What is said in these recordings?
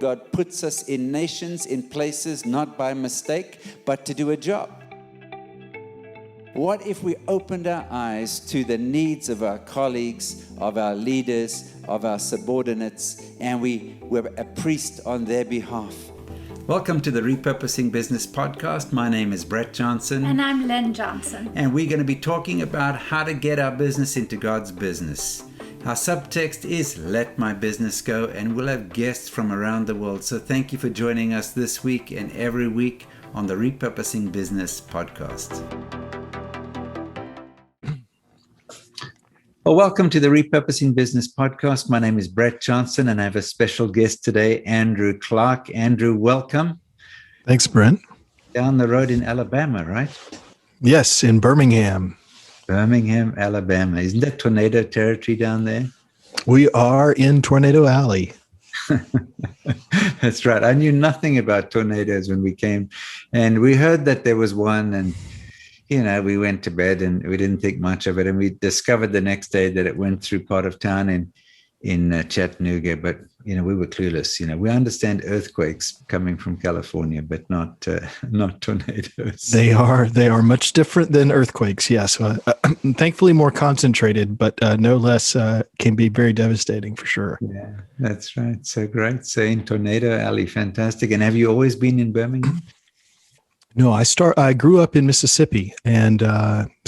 God puts us in nations, in places, not by mistake, but to do a job. What if we opened our eyes to the needs of our colleagues, of our leaders, of our subordinates, and we were a priest on their behalf? Welcome to the Repurposing Business Podcast. My name is Brett Johnson. And I'm Lynn Johnson. And we're going to be talking about how to get our business into God's business. Our subtext is Let My Business Go, and we'll have guests from around the world. So thank you for joining us this week and every week on the Repurposing Business Podcast. Well, welcome to the Repurposing Business Podcast. My name is Brett Johnson, and I have a special guest today, Andrew Clark. Andrew, welcome. Thanks, Brent. Down the road in Alabama, right? Yes, in Birmingham. Birmingham, Alabama. Isn't that tornado territory down there? We are in Tornado Alley. That's right. I knew nothing about tornadoes when we came, and we heard that there was one, and we went to bed and we didn't think much of it, and we discovered the next day that it went through part of town in Chattanooga, but we were clueless. We understand earthquakes coming from California, but not tornadoes. They are much different than earthquakes. Yes, thankfully more concentrated, but no less can be very devastating for sure. Yeah, that's right. So great. So in Tornado Alley, fantastic. And have you always been in Birmingham? No, I grew up in Mississippi, and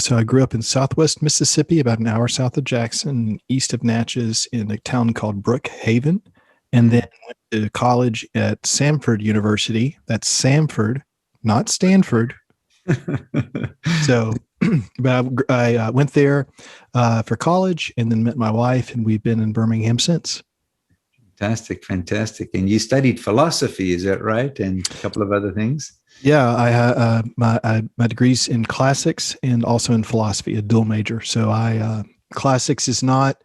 so I grew up in Southwest Mississippi, about an hour south of Jackson, east of Natchez, in a town called Brookhaven, and then went to college at Samford University. That's Samford, not Stanford. So, but I went there for college, and then met my wife, and we've been in Birmingham since. Fantastic. And you studied philosophy, is that right? And a couple of other things? Yeah, I have my degrees in classics and also in philosophy, a dual major. So classics is not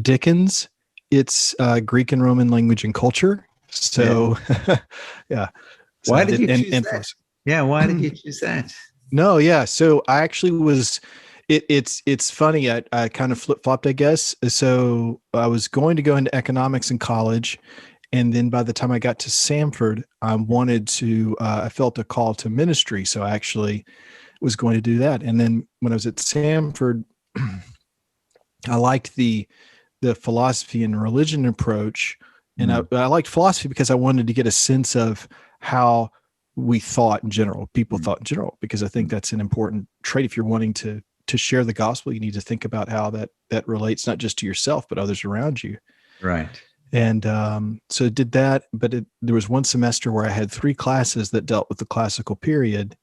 Dickens, it's Greek and Roman language and culture. So yeah. So why did you choose that? Yeah, why did you choose that? No, yeah. So I actually was. It's funny. I kind of flip-flopped, I guess. So I was going to go into economics in college, and then by the time I got to Samford, I felt a call to ministry. So I actually was going to do that. And then when I was at Samford, I liked the philosophy and religion approach. And I liked philosophy because I wanted to get a sense of how we thought in general, people thought in general, because I think that's an important trait. If you're wanting to share the gospel, you need to think about how that relates not just to yourself, but others around you. Right. And so I did that, but there was one semester where I had 3 classes that dealt with the classical period,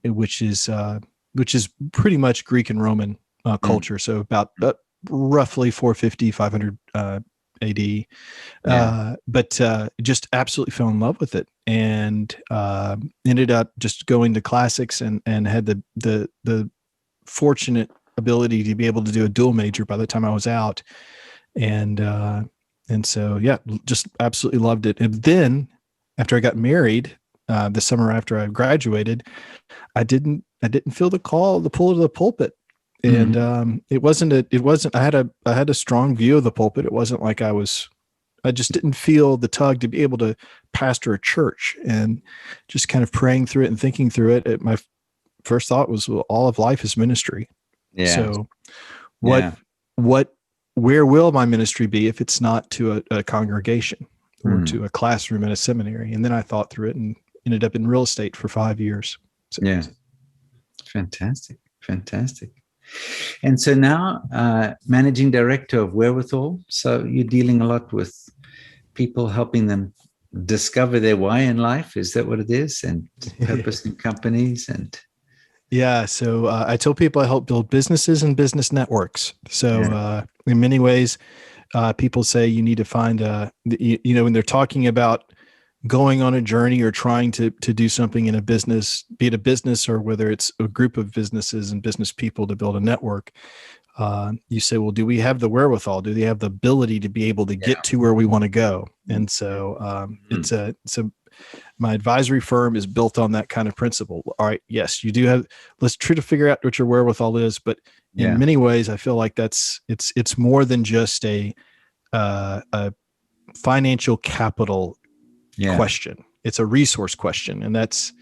which is pretty much Greek and Roman culture. So about roughly 450, 500 AD. But just absolutely fell in love with it, and ended up just going to classics and had the fortunate ability to be able to do a dual major by the time I was out. And so, yeah, just absolutely loved it. And then after I got married, the summer after I graduated, I didn't feel the pull to the pulpit. And I had a strong view of the pulpit. It wasn't like I just didn't feel the tug to be able to pastor a church. And just kind of praying through it and thinking through it, my first thought was, well, all of life is ministry. Yeah. So where will my ministry be if it's not to a congregation or to a classroom at a seminary? And then I thought through it and ended up in real estate for 5 years. So. Yeah. Fantastic. And so now, managing director of Wherewithall. So you're dealing a lot with people, helping them discover their why in life. Is that what it is? And purpose in companies and... Yeah. So I tell people I help build businesses and business networks. So in many ways, people say you need to find, when they're talking about going on a journey or trying to do something in a business, be it a business or whether it's a group of businesses and business people to build a network, you say, well, do we have the wherewithal? Do they have the ability to be able to get to where we want to go? And so my advisory firm is built on that kind of principle. All right. Yes, you do have, let's try to figure out what your wherewithal is, but in many ways, I feel like it's more than just a financial capital question. It's a resource question, and that's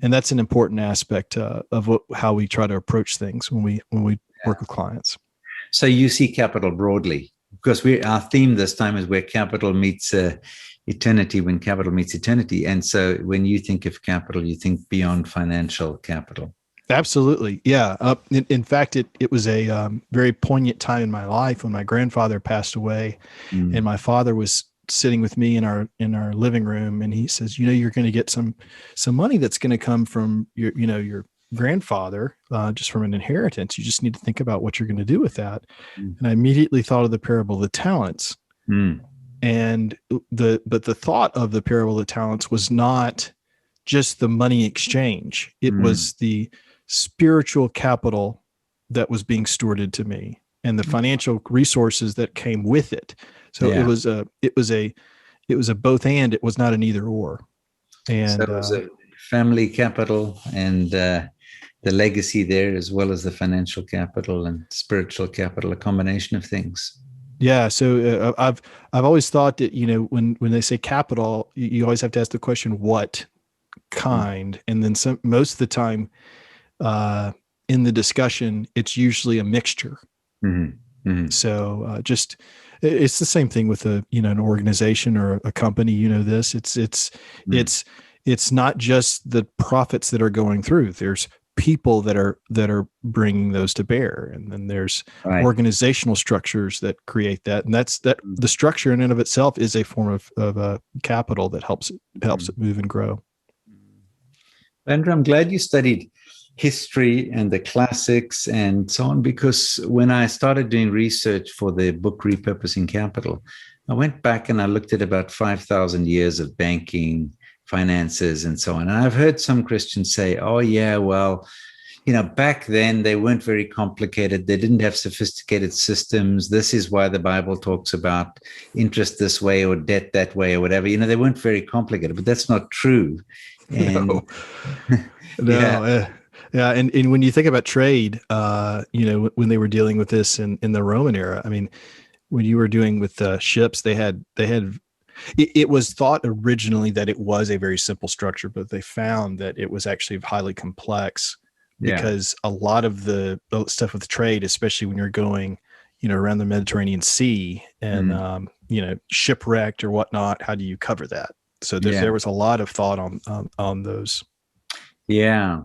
an important aspect of how we try to approach things when we work with clients. So you see capital broadly, because our theme this time is where capital meets eternity, when capital meets eternity. And so when you think of capital, you think beyond financial capital. Absolutely. Yeah. In fact, it was a very poignant time in my life when my grandfather passed away, and my father was sitting with me in our living room, and he says, you're going to get some money that's going to come from your grandfather, just from an inheritance. You just need to think about what you're going to do with that. And I immediately thought of the parable of the talents. And the thought of the parable of the talents was not just the money exchange. It was the spiritual capital that was being stewarded to me and the financial resources that came with it. So it was a both and. It was not an either or. And so it was a family capital and the legacy there, as well as the financial capital and spiritual capital, a combination of things. Yeah. So I've always thought that, when they say capital, you always have to ask the question, what kind? And then most of the time in the discussion, it's usually a mixture. So it's the same thing with an organization or a company. It's not just the profits that are going through. There's people that are bringing those to bear, and then there's organizational structures that create that, and that's the structure in and of itself is a form of capital that helps it move and grow. Andrew, I'm glad you studied history and the classics and so on, because when I started doing research for the book Repurposing Capital, I went back and I looked at about 5,000 years of banking, finances, and so on. And I've heard some Christians say, oh, yeah, well, back then they weren't very complicated. They didn't have sophisticated systems. This is why the Bible talks about interest this way or debt that way or whatever. They weren't very complicated, but that's not true. And, no. Yeah. And when you think about trade, when they were dealing with this in the Roman era, I mean, when you were doing with ships, they had it was thought originally that it was a very simple structure, but they found that it was actually highly complex because a lot of the stuff with trade, especially when you're going, around the Mediterranean Sea and, shipwrecked or whatnot, how do you cover that? So there was a lot of thought on those. Yeah.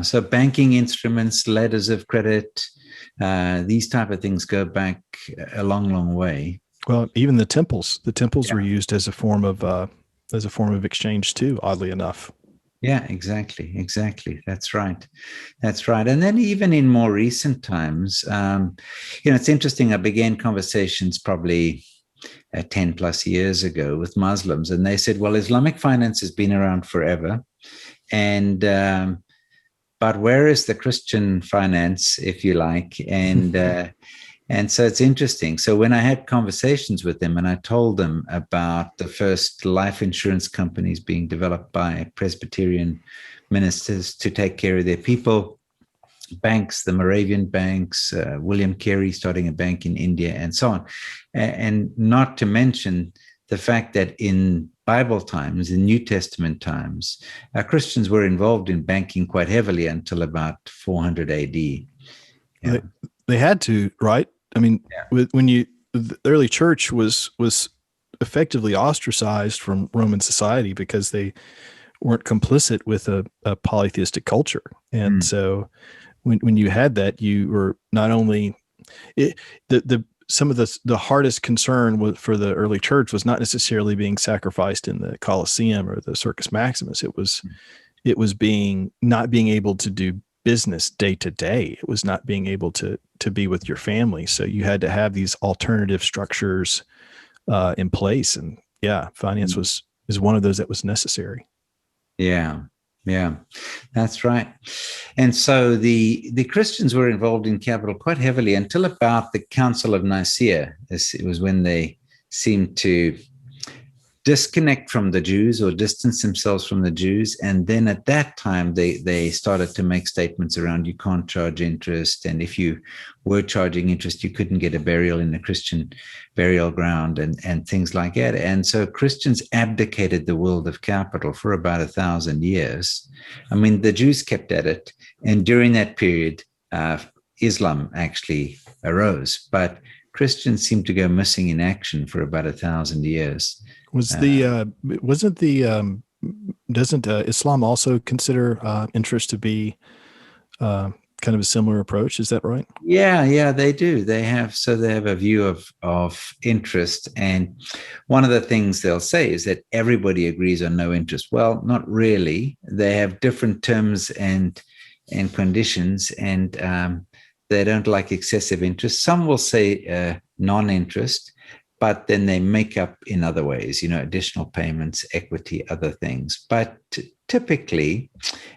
So banking instruments, letters of credit, these type of things go back a long, long way. Well, even the temples were used as a form of exchange too, oddly enough. Yeah, exactly. That's right. And then even in more recent times, it's interesting. I began conversations probably 10 plus years ago with Muslims, and they said, well, Islamic finance has been around forever. And, but where is the Christian finance, if you like? And so it's interesting. So when I had conversations with them and I told them about the first life insurance companies being developed by Presbyterian ministers to take care of their people, banks, the Moravian banks, William Carey starting a bank in India, and so on. And not to mention the fact that in Bible times, in New Testament times, Christians were involved in banking quite heavily until about 400 AD. Yeah. They had to, right? I mean, the early church was effectively ostracized from Roman society because they weren't complicit with a polytheistic culture. And so when you had that, you were not only some of the hardest concern for the early church was not necessarily being sacrificed in the Colosseum or the Circus Maximus. It was not being able to do business day to day. It was not being able to be with your family. So you had to have these alternative structures in place. And finance is one of those that was necessary. Yeah, that's right. And so the Christians were involved in capital quite heavily until about the Council of Nicaea. It was when they seemed to disconnect from the Jews or distance themselves from the Jews. And then at that time, they started to make statements around you can't charge interest. And if you were charging interest, you couldn't get a burial in a Christian burial ground and things like that. And so Christians abdicated the world of capital for about 1,000 years. I mean, the Jews kept at it. And during that period, Islam actually arose. But Christians seem to go missing in action for about 1,000 years. Doesn't Islam also consider interest to be kind of a similar approach? Is that right? Yeah, they do. They have a view of interest. And one of the things they'll say is that everybody agrees on no interest. Well, not really. They have different terms and conditions, and they don't like excessive interest. Some will say non-interest, but then they make up in other ways, additional payments, equity, other things. But typically,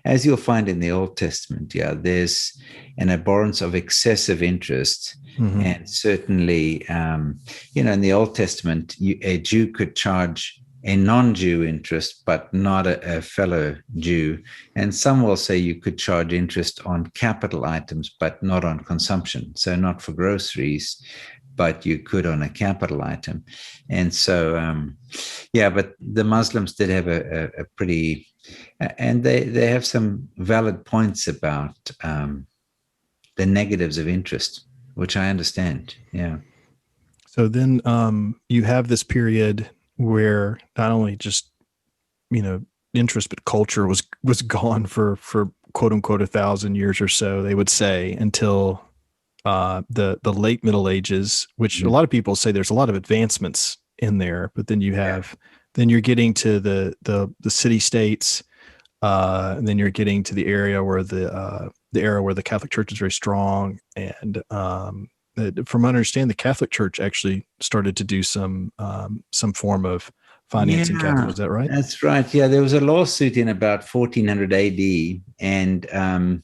as you'll find in the Old Testament, there's an abhorrence of excessive interest. Mm-hmm. And certainly, in the Old Testament, a Jew could charge a non-Jew interest, but not a fellow Jew. And some will say you could charge interest on capital items, but not on consumption. So not for groceries, but you could on a capital item. And so, but the Muslims did have a pretty, and they have some valid points about the negatives of interest, which I understand. Yeah. So then you have this period where not only just, interest, but culture was gone for quote unquote 1,000 years or so, they would say, until the late Middle Ages, which a lot of people say there's a lot of advancements in there, but then then you're getting to the city states, and then you're getting to the area where the era where the Catholic Church is very strong. And from what I understand, the Catholic Church actually started to do some form of financing capital. Is that right? That's right. Yeah, there was a lawsuit in about 1400 AD, and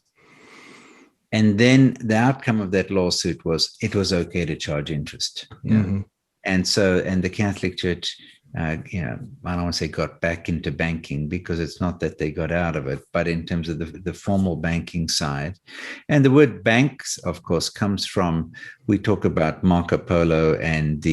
then the outcome of that lawsuit was it was okay to charge interest. Mm-hmm. And the Catholic Church, I don't want to say got back into banking, because it's not that they got out of it, but in terms of the formal banking side. And the word banks, of course, comes from, we talk about Marco Polo and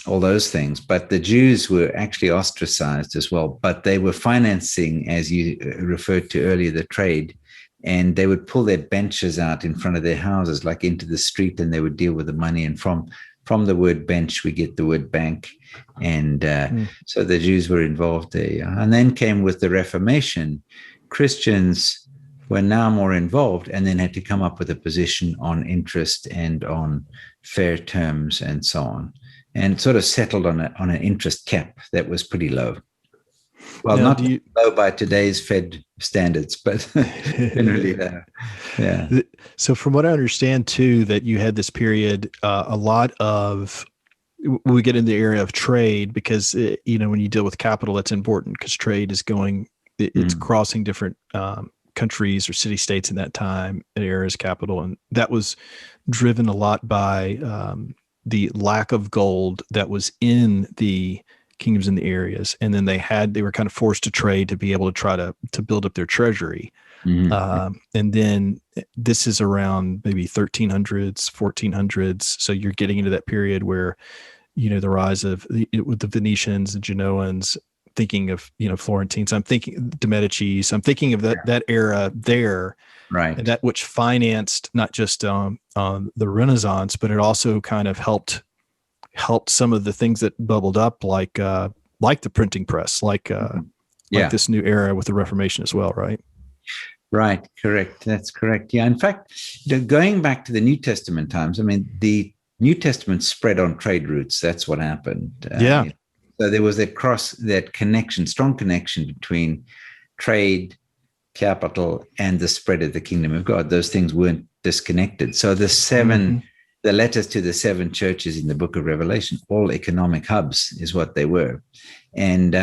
all those things, but the Jews were actually ostracized as well, but they were financing, as you referred to earlier, the trade. And they would pull their benches out in front of their houses, like into the street, and they would deal with the money. And from the word bench, we get the word bank. And so the Jews were involved there. And then came with the Reformation, Christians were now more involved, and then had to come up with a position on interest and on fair terms and so on, and sort of settled on an interest cap that was pretty low. Well, now, not low by today's Fed standards, but generally there. Yeah. So from what I understand too, that you had this period, a lot of, we get in the area of trade, because, when you deal with capital, that's important, because trade is it's crossing different countries or city states in that time, in areas capital. And that was driven a lot by the lack of gold that was in the kingdoms in the areas, and then they were kind of forced to trade to be able to try to build up their treasury. Mm-hmm. And then this is around maybe 1300s, 1400s. So you're getting into that period where, the rise of with the Venetians, the Genoans, thinking of, Florentines, I'm thinking the Medicis, I'm thinking of that era there, right? And that which financed not just the Renaissance, but it also kind of helped some of the things that bubbled up, like the printing press, like this new era with the Reformation as well, right? Right, correct. That's correct. Yeah, in fact, going back to the New Testament times, I mean, the New Testament spread on trade routes. That's what happened. So there was that connection, strong connection between trade, capital, and the spread of the kingdom of God. Those things weren't disconnected. So the the letters to the 7 churches in the book of Revelation, all economic hubs is what they were. And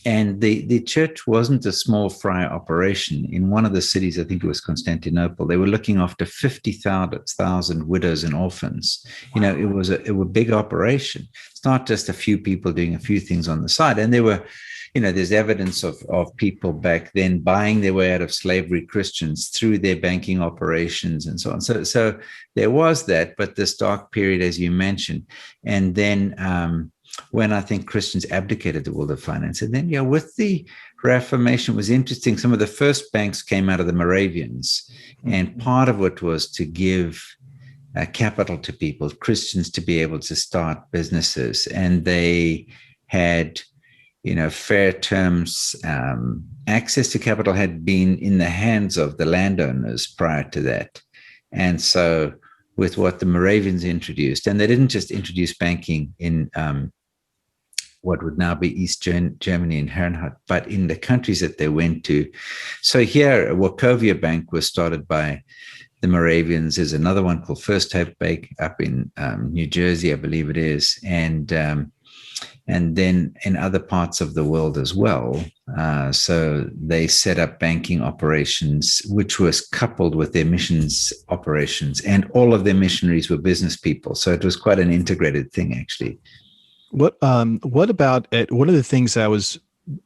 And the church wasn't a small fry operation. In one of the cities, I think it was Constantinople, they were looking after 50,000 widows and orphans. Wow. It was a big operation. It's not just a few people doing a few things on the side. And there were, there's evidence of people back then buying their way out of slavery, Christians, through their banking operations and so on. So there was that, but this dark period, as you mentioned. And then when I think Christians abdicated the world of finance. And then, with the Reformation, it was interesting. Some of the first banks came out of the Moravians, and part of it was to give capital to people, Christians, to be able to start businesses. And they had, fair terms. Access to capital had been in the hands of the landowners prior to that. And so with what the Moravians introduced, and they didn't just introduce banking in what would now be East Germany and Herrnhut, but in the countries that they went to. So here, Wachovia Bank was started by the Moravians. There's another one called First Hope Bank up in New Jersey, I believe it is, and then in other parts of the world as well. So they set up banking operations, which was coupled with their missions operations, and all of their missionaries were business people. So it was quite an integrated thing, actually. What about one of the things on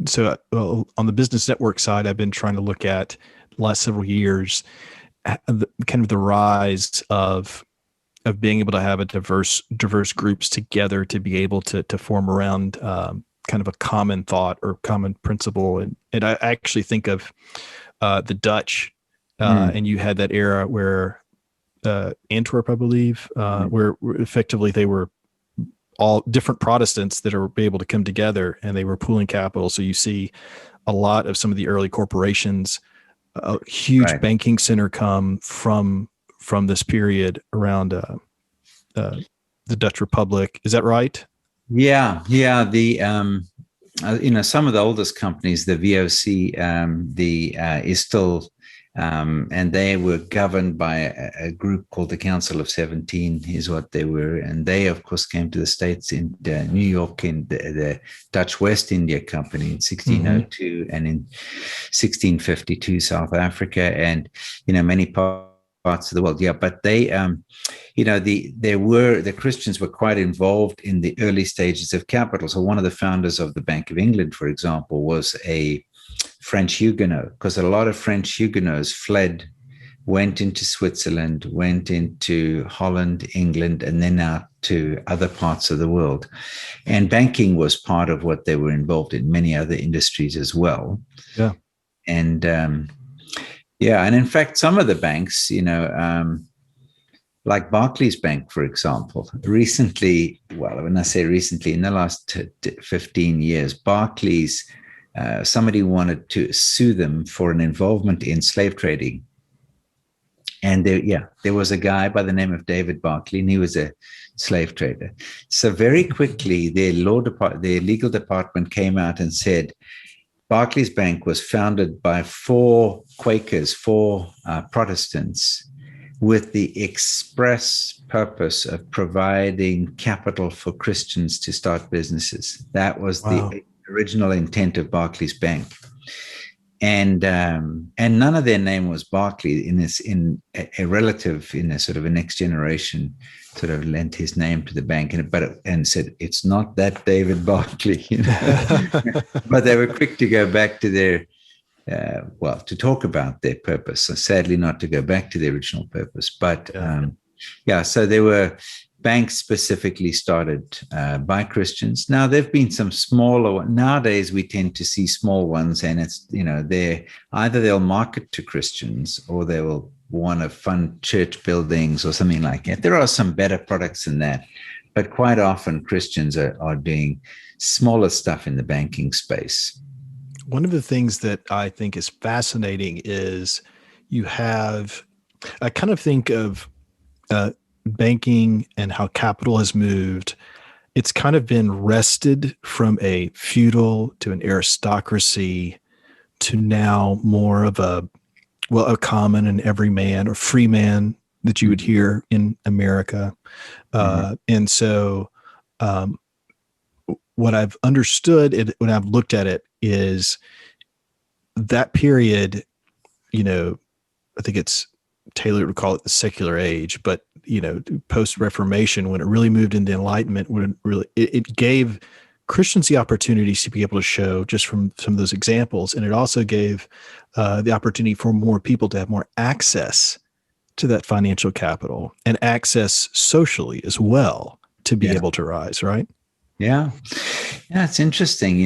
the business network side, I've been trying to look at the last several years, kind of the rise of being able to have a diverse groups together to be able to form around kind of a common thought or common principle. And I actually think of the Dutch, and you had that era where Antwerp, I believe, where effectively they were all different Protestants that are able to come together, and they were pooling capital. So you see a lot of some of the early corporations, a huge banking center come from this period around the Dutch Republic. Is that right? Yeah. The some of the oldest companies, the VOC, is still. And they were governed by a group called the Council of 17 is what they were. And they, of course, came to the States in New York in the Dutch West India Company in 1602 and in 1652, South Africa, and, many parts of the world. Yeah, but they, the Christians were quite involved in the early stages of capital. So one of the founders of the Bank of England, for example, was a French Huguenot, because a lot of French Huguenots went into Switzerland, went into Holland, England, and then out to other parts of the world. And banking was part of what they were involved in, many other industries as well. Yeah. And and in fact, some of the banks, like Barclays Bank, for example, recently, well, when I say recently, in the last 15 years, Barclays, somebody wanted to sue them for an involvement in slave trading. And there was a guy by the name of David Barclay, and he was a slave trader. So very quickly, their legal department came out and said, Barclays Bank was founded by four Quakers, four Protestants, with the express purpose of providing capital for Christians to start businesses. That was the original intent of Barclays Bank, and none of their name was Barclay. In a relative in a sort of a next generation sort of lent his name to the bank, and said it's not that David Barclay, but they were quick to go back to their to talk about their purpose. So sadly, not to go back to the original purpose, but so there were banks specifically started by Christians. Now, there have been some smaller ones. Nowadays, we tend to see small ones, and it's, they'll market to Christians, or they will want to fund church buildings or something like that. There are some better products than that, but quite often Christians are doing smaller stuff in the banking space. One of the things that I think is fascinating is I kind of think of banking and how capital has moved. It's kind of been wrested from a feudal to an aristocracy to now more of a common and everyman or free man that you would hear in America. And so what I've understood when I've looked at it is that period, I think it's Taylor would call it the secular age, but post-Reformation, when it really moved into Enlightenment, when it gave Christians the opportunities to be able to show just from some of those examples, and it also gave the opportunity for more people to have more access to that financial capital and access socially as well to be able to rise, right? Yeah, it's interesting.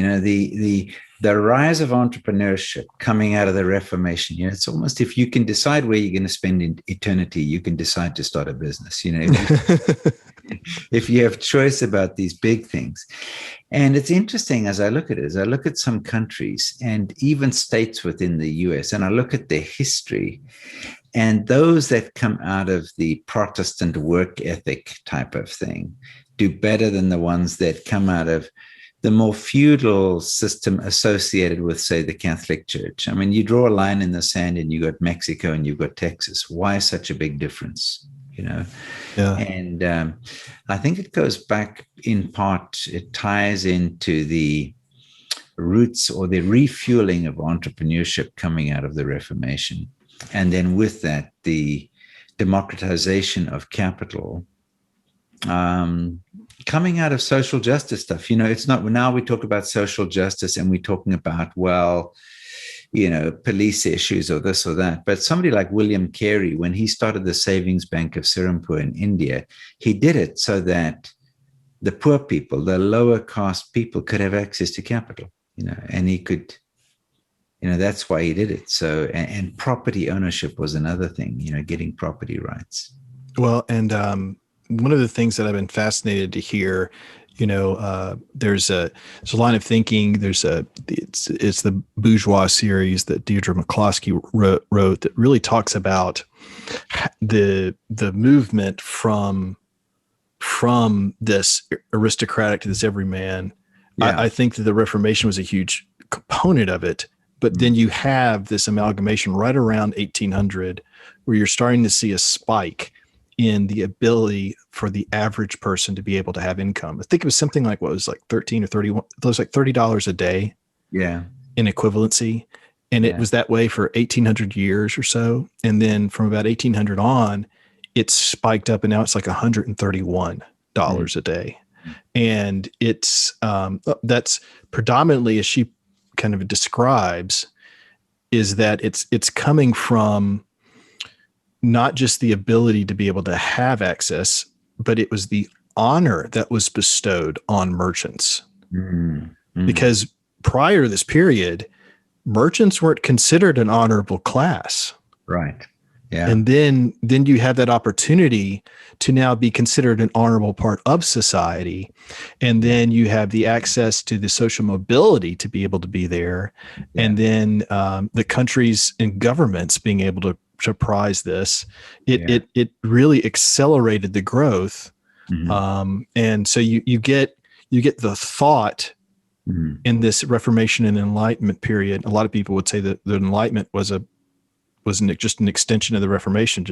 The rise of entrepreneurship coming out of the Reformation. It's almost, if you can decide where you're going to spend in eternity, you can decide to start a business. If you have choice about these big things. And it's interesting as I look at it, as I look at some countries and even states within the US, and I look at their history, and those that come out of the Protestant work ethic type of thing do better than the ones that come out of the more feudal system associated with, say, the Catholic Church. I mean, you draw a line in the sand and you got Mexico and you got Texas. Why such a big difference? Yeah. And I think it goes back in part, it ties into the roots or the refueling of entrepreneurship coming out of the Reformation. And then with that, the democratization of capital coming out of social justice stuff. It's not, now we talk about social justice and we're talking about, police issues or this or that. But somebody like William Carey, when he started the Savings Bank of Serampore in India, he did it so that the poor people, the lower caste people, could have access to capital, and he could, that's why he did it. So, and property ownership was another thing, getting property rights. Well, and one of the things that I've been fascinated to hear, there's a line of thinking. It's the Bourgeois series that Deirdre McCloskey wrote that really talks about the movement from this aristocratic to this everyman. Yeah. I think that the Reformation was a huge component of it, but then you have this amalgamation right around 1800 where you're starting to see a spike in the ability for the average person to be able to have income. I think it was something like, what was like 13 or 31, it was like $30 a day. Yeah. In equivalency. And it was that way for 1800 years or so. And then from about 1800 on, it spiked up and now it's like $131 a day. And it's, that's predominantly, as she kind of describes, is that it's coming from not just the ability to be able to have access, but it was the honor that was bestowed on merchants. Because prior to this period, merchants weren't considered an honorable class. Right. Yeah. And then you have that opportunity to now be considered an honorable part of society. And then you have the access to the social mobility to be able to be there. Yeah. And then the countries and governments being able to prize this, it really accelerated the growth. And so you get the thought in this Reformation and Enlightenment period. A lot of people would say that the Enlightenment was just an extension of the Reformation,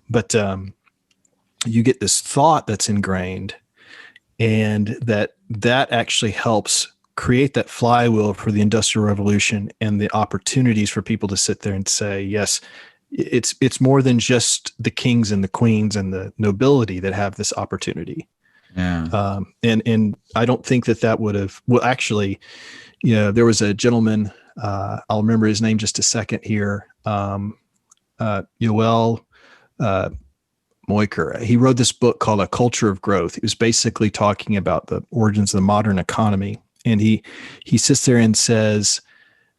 but you get this thought that's ingrained, and that actually helps create that flywheel for the Industrial Revolution and the opportunities for people to sit there and say, yes, it's more than just the kings and the queens and the nobility that have this opportunity. Yeah. And I don't think that would have, well, actually, there was a gentleman, I'll remember his name just a second here. Yoel Moiker. He wrote this book called A Culture of Growth. He was basically talking about the origins of the modern economy. And he sits there and says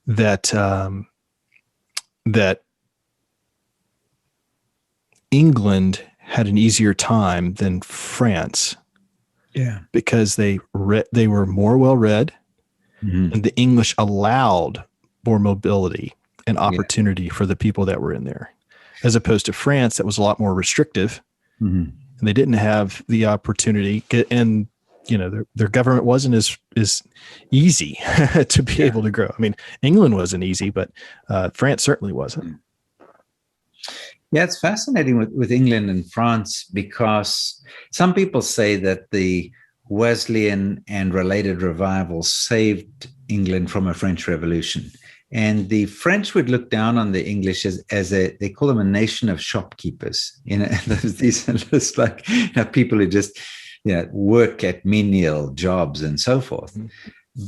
that that England had an easier time than France. Yeah. Because they were more well-read, and the English allowed more mobility and opportunity for the people that were in there, as opposed to France that was a lot more restrictive, and they didn't have the opportunity, and their government wasn't as easy to be able to grow. I mean, England wasn't easy, but France certainly wasn't. Yeah, it's fascinating with England and France, because some people say that the Wesleyan and related revivals saved England from a French Revolution. And the French would look down on the English as they call them a nation of shopkeepers. These are just like people who just work at menial jobs and so forth.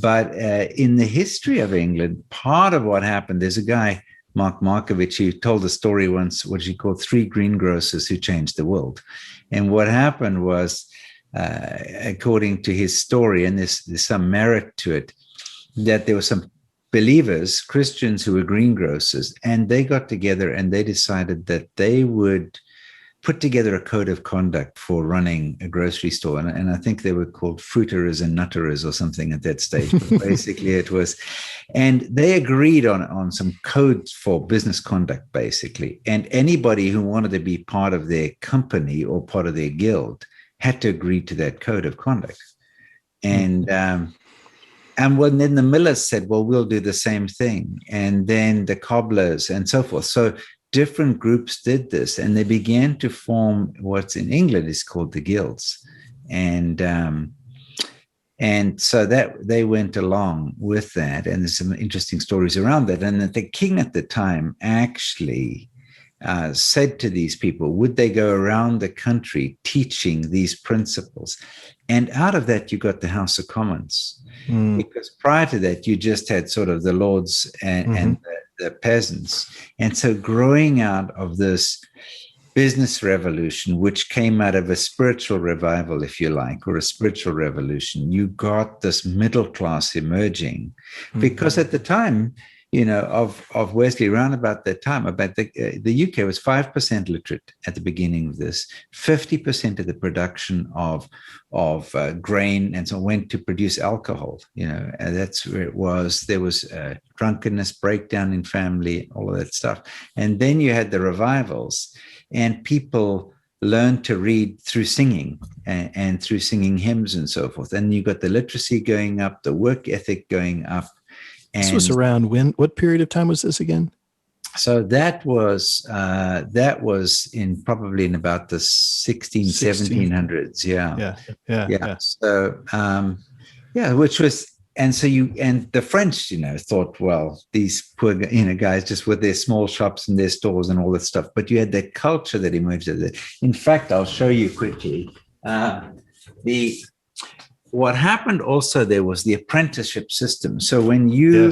But in the history of England, part of what happened, there's a guy, Mark Markovich, who told a story once, what he called 3 greengrocers who changed the world. And what happened was, according to his story, and there's some merit to it, that there were some believers, Christians who were greengrocers, and they got together and they decided that they would put together a code of conduct for running a grocery store. And I think they were called fruiterers and nutterers or something at that stage. But basically it was, and they agreed on some codes for business conduct, basically. And anybody who wanted to be part of their company or part of their guild had to agree to that code of conduct. And when then the millers said, well, we'll do the same thing. And then the cobblers and so forth. So different groups did this, and they began to form what's in England is called the guilds. And so that they went along with that. And there's some interesting stories around that. And that the king at the time actually said to these people, would they go around the country teaching these principles? And out of that, you got the House of Commons. Because prior to that, you just had sort of the lords and the peasants. And so growing out of this business revolution, which came out of a spiritual revival, if you like, or a spiritual revolution, you got this middle class emerging. Because at the time, of Wesley, around about that time, about the UK was 5% literate at the beginning of this. 50% of the production of grain and so went to produce alcohol. And that's where it was. There was drunkenness, breakdown in family, all of that stuff. And then you had the revivals, and people learned to read through singing and through singing hymns and so forth. And you got the literacy going up, the work ethic going up. This was around when? What period of time was this again? So that was in probably in about the 1700s. Yeah. So which was, and so and the French, thought, well, these poor, guys just with their small shops and their stores and all that stuff. But you had that culture that emerged. In fact, I'll show you quickly what happened also there was the apprenticeship system. So when you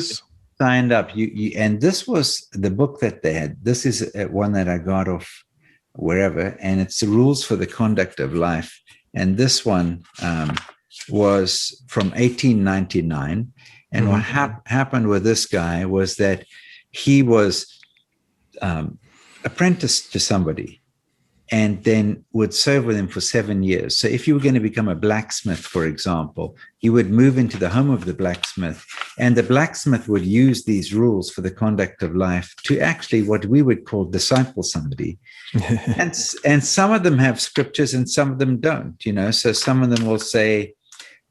signed up, you and this was the book that they had. This is one that I got off wherever, and it's the rules for the conduct of life. And this one was from 1899. And what happened with this guy was that he was apprenticed to somebody, and then would serve with him for 7 years. So if you were going to become a blacksmith, for example, you would move into the home of the blacksmith, and the blacksmith would use these rules for the conduct of life to actually what we would call disciple somebody. and some of them have scriptures and some of them don't, So some of them will say,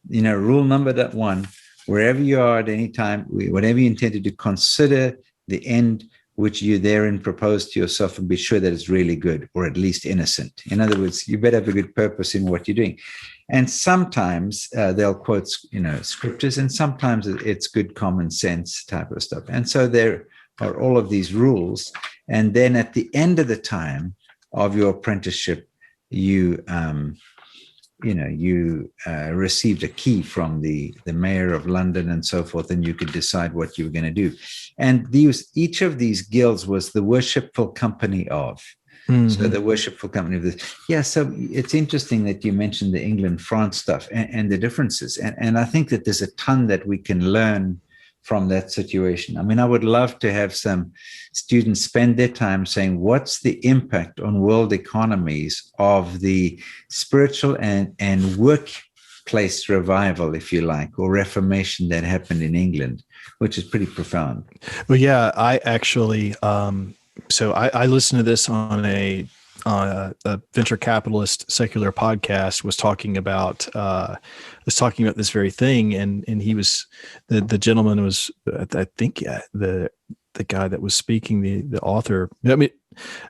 rule number 1, wherever you are at any time, whatever you intend to do, consider the end which you therein propose to yourself and be sure that it's really good, or at least innocent. In other words, you better have a good purpose in what you're doing. And sometimes they'll quote, scriptures, and sometimes it's good common sense type of stuff. And so there are all of these rules. And then at the end of the time of your apprenticeship, you received a key from the mayor of London and so forth, and you could decide what you were going to do. And each of these guilds was the worshipful company of. So the worshipful company of this. Yeah, so it's interesting that you mentioned the England-France stuff and the differences. And I think that there's a ton that we can learn from that situation. I mean, I would love to have some students spend their time saying, what's the impact on world economies of the spiritual and workplace revival, if you like, or reformation that happened in England, which is pretty profound. Well, yeah, I actually, so I listened to this on a venture capitalist secular podcast, was talking about this very thing, and he was the gentleman was, I think, the guy that was speaking, the author. I mean,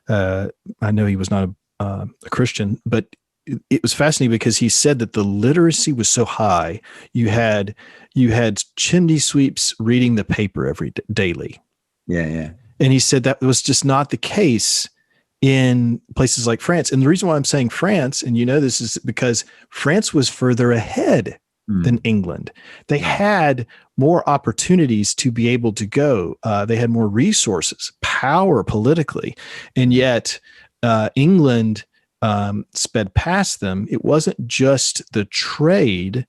I know he was not a Christian, but it was fascinating because he said that the literacy was so high. You had chimney sweeps reading the paper daily. Yeah, yeah. And he said that was just not the case in places like France. And the reason why I'm saying France, and this is because France was further ahead than England. They had more opportunities to be able to go. They had more resources, power politically, and yet England sped past them. It wasn't just the trade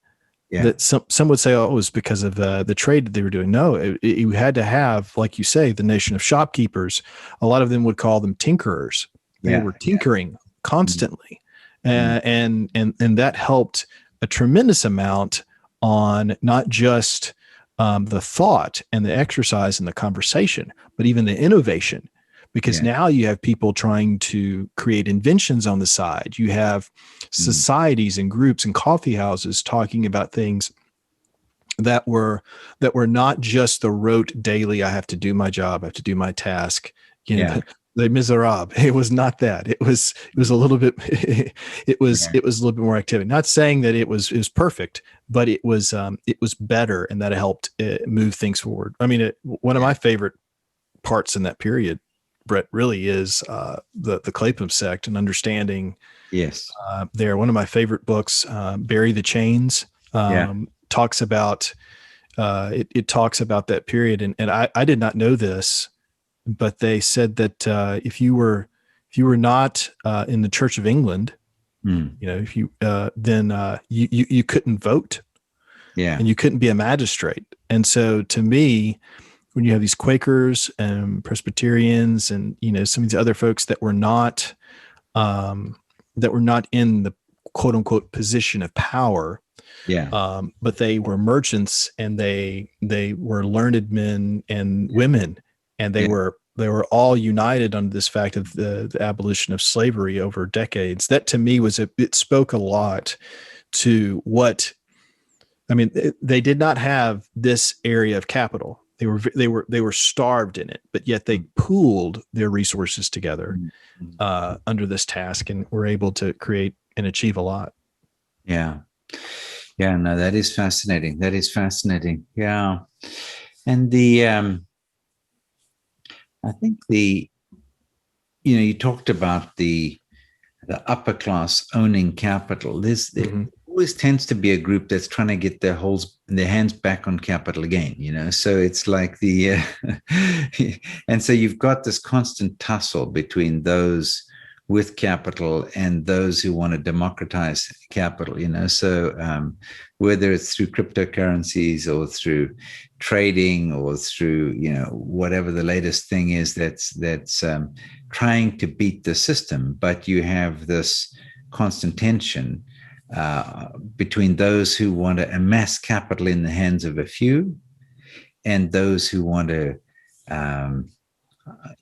that some would say, oh, it was because of the trade that they were doing. No, you had to have, like you say, the nation of shopkeepers. A lot of them would call them tinkerers. They were tinkering constantly, and that helped a tremendous amount on not just the thought and the exercise and the conversation, but even the innovation. Because now you have people trying to create inventions on the side. You have societies and groups and coffee houses talking about things that were not just the rote daily, I have to do my job, I have to do my task. Les Miserables. It was not that. It was a little bit. It was a little bit more activity. Not saying that it was perfect, but it was better, and that helped move things forward. I mean, one of my favorite parts in that period, Brett, really is the Clapham sect and understanding. Yes. They're one of my favorite books. Bury the Chains talks about it talks about that period, and I did not know this. But they said that if you were not in the Church of England, if you then you couldn't vote, and you couldn't be a magistrate. And so, to me, when you have these Quakers and Presbyterians and some of these other folks that were not in the quote unquote position of power, but they were merchants and they were learned men and women. And they were all united on this fact of the abolition of slavery over decades. That to me it spoke a lot to what, I mean, they did not have this area of capital. They were starved in it, but yet they pooled their resources together under this task and were able to create and achieve a lot. Yeah. Yeah. No, that is fascinating. Yeah. And I think you talked about the upper class owning capital. There always tends to be a group that's trying to get their hands back on capital again, so it's like and so you've got this constant tussle between those with capital and those who want to democratize capital, so whether it's through cryptocurrencies or through trading or through, whatever the latest thing is that's trying to beat the system. But you have this constant tension between those who want to amass capital in the hands of a few and those who want to,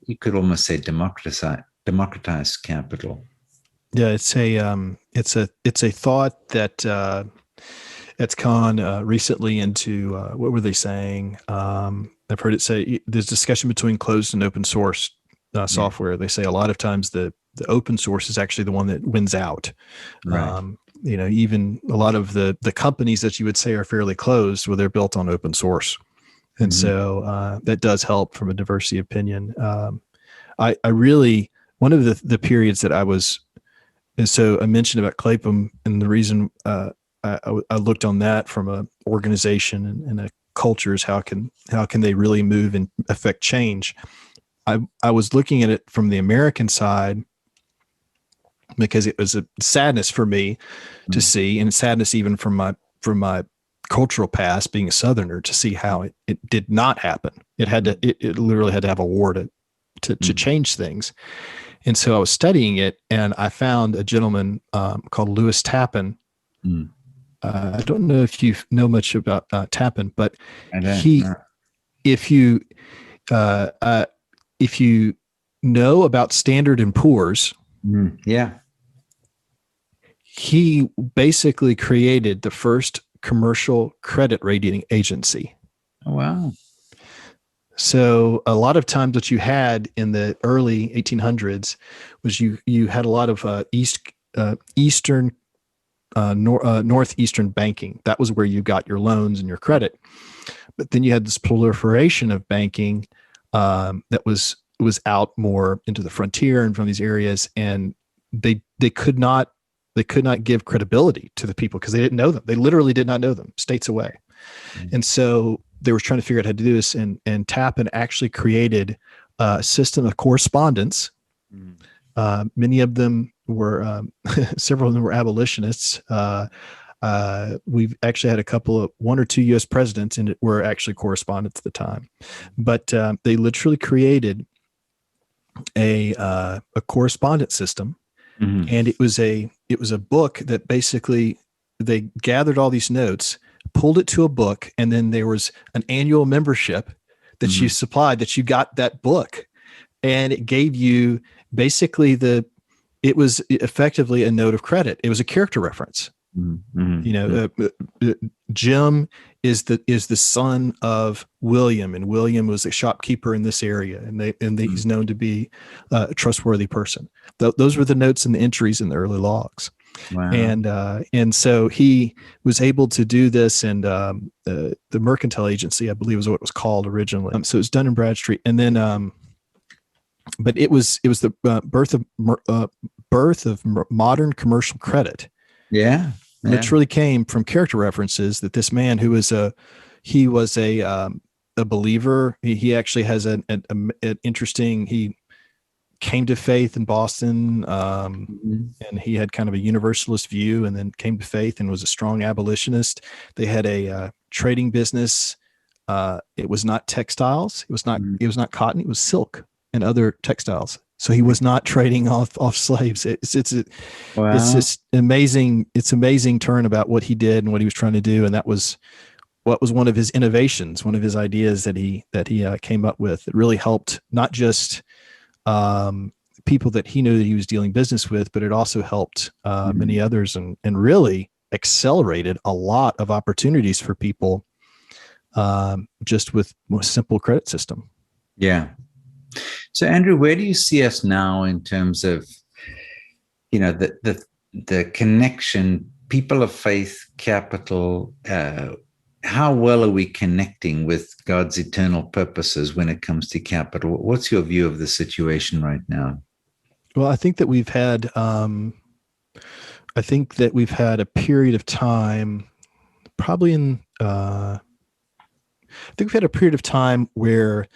you could almost say, democratize capital. Yeah, it's a thought that it's gone recently into what were they saying? I've heard it say there's discussion between closed and open source software. They say a lot of times the open source is actually the one that wins out. Right. Even a lot of the companies that you would say are fairly closed, well, they're built on open source, and so that does help from a diversity opinion. I really, one of the periods that I mentioned about Clapham, and the reason I looked on that from a organization and a culture is how can they really move and affect change. I was looking at it from the American side because it was a sadness for me to see, and sadness even from my cultural past, being a Southerner, to see how it did not happen. It literally had to have a war to change things. And so I was studying it, and I found a gentleman called Lewis Tappan. I don't know if you know much about Tappan, but if you know about Standard and Poor's, he basically created the first commercial credit rating agency. Oh, wow. So a lot of times what you had in the early 1800s was you had a lot of East northeastern banking. That was where you got your loans and your credit. But then you had this proliferation of banking that was out more into the frontier and from these areas, and they could not give credibility to the people because they didn't know them. They literally did not know them, states away. Mm-hmm. And so they were trying to figure out how to do this, and Tappan actually created a system of correspondence. Mm-hmm. Many of them were, several of them were abolitionists. We've actually had one or two U.S. presidents and were actually correspondents at the time, but they literally created a correspondence system, mm-hmm. and it was a book that basically they gathered all these notes, pulled it to a book, and then there was an annual membership that mm-hmm. you supplied that you got that book, and it gave you basically it was effectively a note of credit. It was a character reference. Mm-hmm. Jim is the son of William, and William was a shopkeeper in this area, and mm-hmm. he's known to be a trustworthy person. Those were the notes and the entries in the early logs. Wow. And so he was able to do this, and the Mercantile Agency, I believe, is what it was called originally. So it was done in Bradstreet, and then but it was the birth of modern commercial credit. Yeah. Literally came from character references that this man who was a believer. He actually has an interesting. He came to faith in Boston, mm-hmm. and he had kind of a universalist view, and then came to faith and was a strong abolitionist. They had a trading business. It was not textiles. It was not. Mm-hmm. It was not cotton. It was silk and other textiles. So he was not trading off slaves. It's just amazing. It's amazing turn about what he did and what he was trying to do. And that was what was one of his innovations, one of his ideas that he came up with. It really helped not just people that he knew that he was dealing business with, but it also helped mm-hmm. many others, and really accelerated a lot of opportunities for people just with a simple credit system. Yeah. So, Andrew, where do you see us now in terms of, the connection, people of faith, capital? How well are we connecting with God's eternal purposes when it comes to capital? What's your view of the situation right now? Well, I think that we've had, a period of time, probably I think we've had a period of time where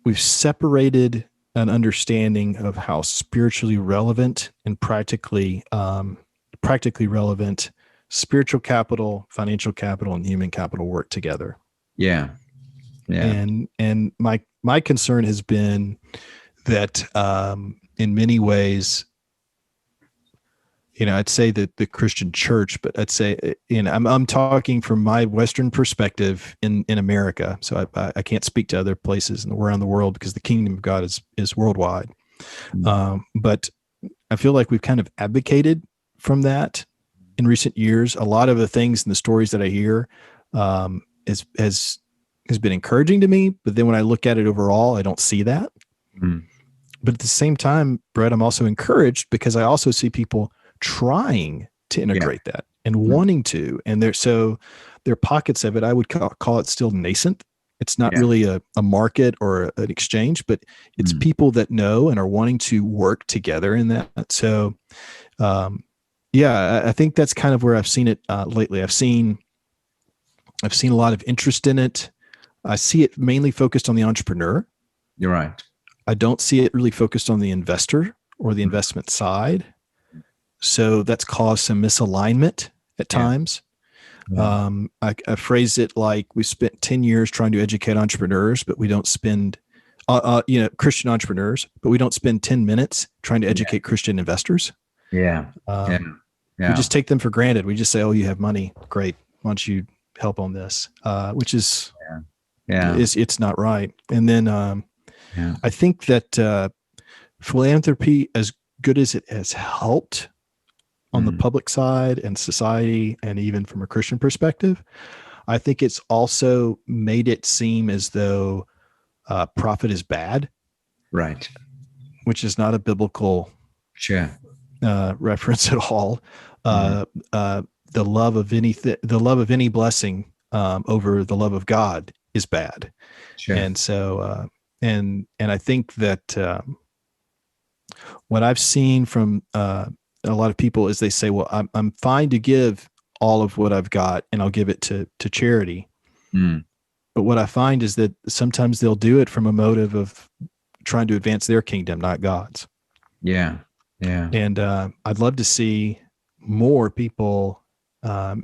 we've separated an understanding of how spiritually relevant and practically relevant spiritual capital, financial capital, and human capital work together. Yeah. Yeah. And my concern has been that in many ways, I'd say that the Christian church, but I'd say, I'm talking from my Western perspective in America. So I can't speak to other places around the world because the kingdom of God is worldwide. Mm-hmm. But I feel like we've kind of advocated from that in recent years. A lot of the things and the stories that I hear has been encouraging to me. But then when I look at it overall, I don't see that. Mm-hmm. But at the same time, Brett, I'm also encouraged because I also see people trying to integrate that and wanting to, and there are pockets of it. I would call it still nascent. It's not really a market or an exchange, but it's people that know and are wanting to work together in that. So, I think that's kind of where I've seen it lately. I've seen a lot of interest in it. I see it mainly focused on the entrepreneur. You're right. I don't see it really focused on the investor or the investment side. So that's caused some misalignment at times. Yeah. I phrase it like we spent 10 years trying to educate entrepreneurs, but we don't spend, Christian entrepreneurs, but we don't spend 10 minutes trying to educate Christian investors. Yeah. We just take them for granted. We just say, "Oh, you have money. Great. Why don't you help on this?" Which is, it's not right. And then I think that philanthropy, as good as it has helped on the public side and society, and even from a Christian perspective, I think it's also made it seem as though profit is bad. Right. Which is not a biblical reference at all. The love of any blessing over the love of God is bad. Sure. And so, and I think that what I've seen from a lot of people is they say, well, I'm fine to give all of what I've got and I'll give it to charity. But what I find is that sometimes they'll do it from a motive of trying to advance their kingdom, not God's. Yeah. Yeah. And I'd love to see more people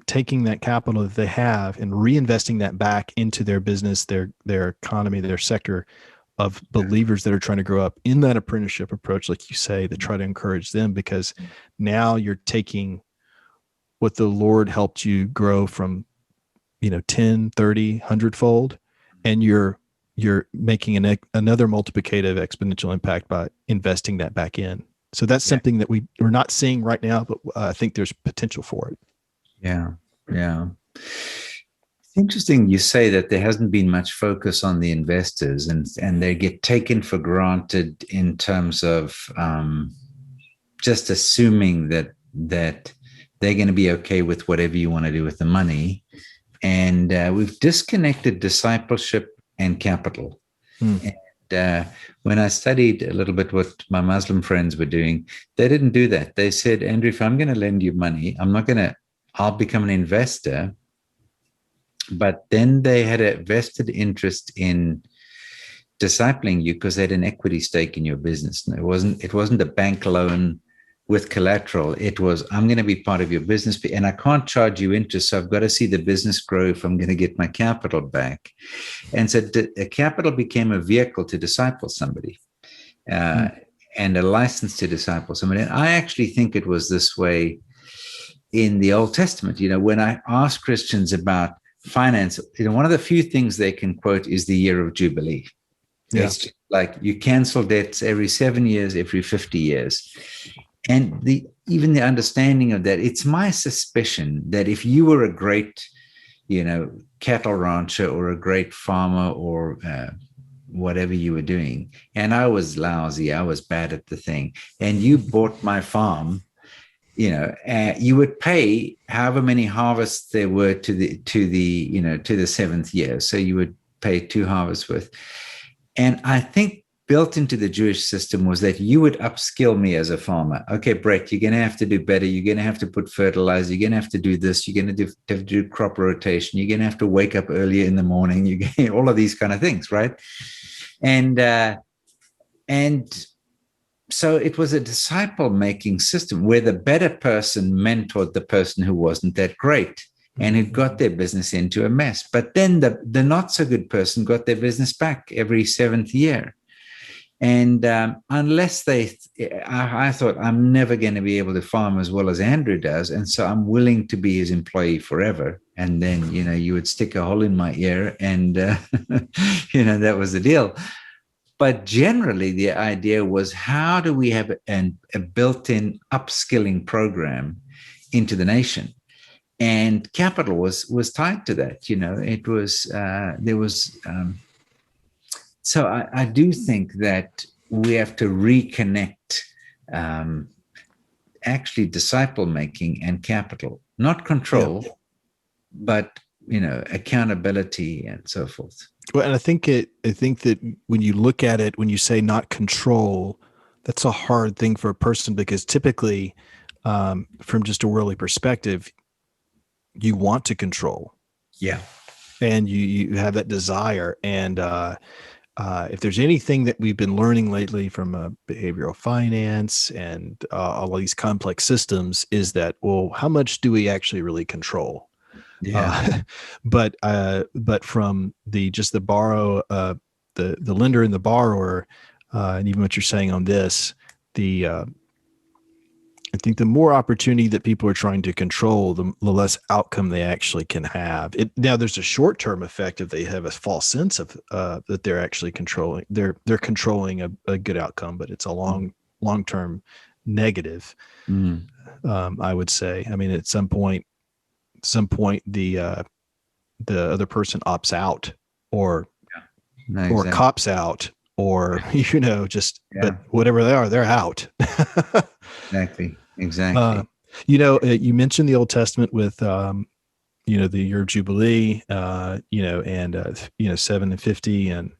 taking that capital that they have and reinvesting that back into their business, their economy, their sector of believers that are trying to grow up in that apprenticeship approach, like you say, that try to encourage them, because now you're taking what the Lord helped you grow from, 10, 30, 100 fold, and you're making another multiplicative exponential impact by investing that back in. So that's something that we're not seeing right now, but I think there's potential for it. Yeah. Yeah. It's interesting you say that there hasn't been much focus on the investors, and they get taken for granted in terms of just assuming that they're going to be okay with whatever you want to do with the money. And we've disconnected discipleship and capital. And when I studied a little bit what my Muslim friends were doing, they didn't do that. They said, Andrew, if I'm going to lend you money, I'll become an investor. But then they had a vested interest in discipling you because they had an equity stake in your business. And it wasn't a bank loan with collateral. It was, I'm going to be part of your business, and I can't charge you interest. So I've got to see the business grow if I'm going to get my capital back. And so a capital became a vehicle to disciple somebody, and a license to disciple somebody. And I actually think it was this way in the Old Testament. When I ask Christians about finance, one of the few things they can quote is the year of Jubilee. Yeah. It's just like you cancel debts every 7 years, every 50 years. And even the understanding of that, it's my suspicion that if you were a great, cattle rancher or a great farmer or whatever you were doing, and I was lousy, I was bad at the thing, and you bought my farm, you would pay however many harvests there were to the seventh year. So you would pay 2 harvests worth. And I think built into the Jewish system was that you would upskill me as a farmer. Okay, Brett, you're going to have to do better. You're going to have to put fertilizer. You're going to have to do this. You're going to have to do crop rotation. You're going to have to wake up earlier in the morning. You get all of these kind of things, right? And so it was a disciple-making system where the better person mentored the person who wasn't that great and who got their business into a mess. But then the not-so-good person got their business back every 7th year. And unless I thought, I'm never going to be able to farm as well as Andrew does. And so I'm willing to be his employee forever. And then, you would stick a hole in my ear and, that was the deal. But generally, the idea was, how do we have a built-in upskilling program into the nation? And capital was tied to that. It was, there was... So I do think that we have to reconnect actually disciple making and capital, not control, but accountability and so forth. Well, and I think that when you look at it, when you say not control, that's a hard thing for a person, because typically, from just a worldly perspective, you want to control. Yeah. And you have that desire. And if there's anything that we've been learning lately from behavioral finance and all of these complex systems is that, well, how much do we actually really control? Yeah. But from the lender and the borrower, and even what you're saying on this, I think the more opportunity that people are trying to control, the less outcome they actually can have. Now, there's a short-term effect if they have a false sense of that they're actually controlling. They're controlling a good outcome, but it's a long-term negative. I would say. I mean, at some point, the other person opts out, or cops out, or but whatever they are, they're out. Exactly. exactly. You mentioned the Old Testament with, the year of Jubilee, and 7 and 50. And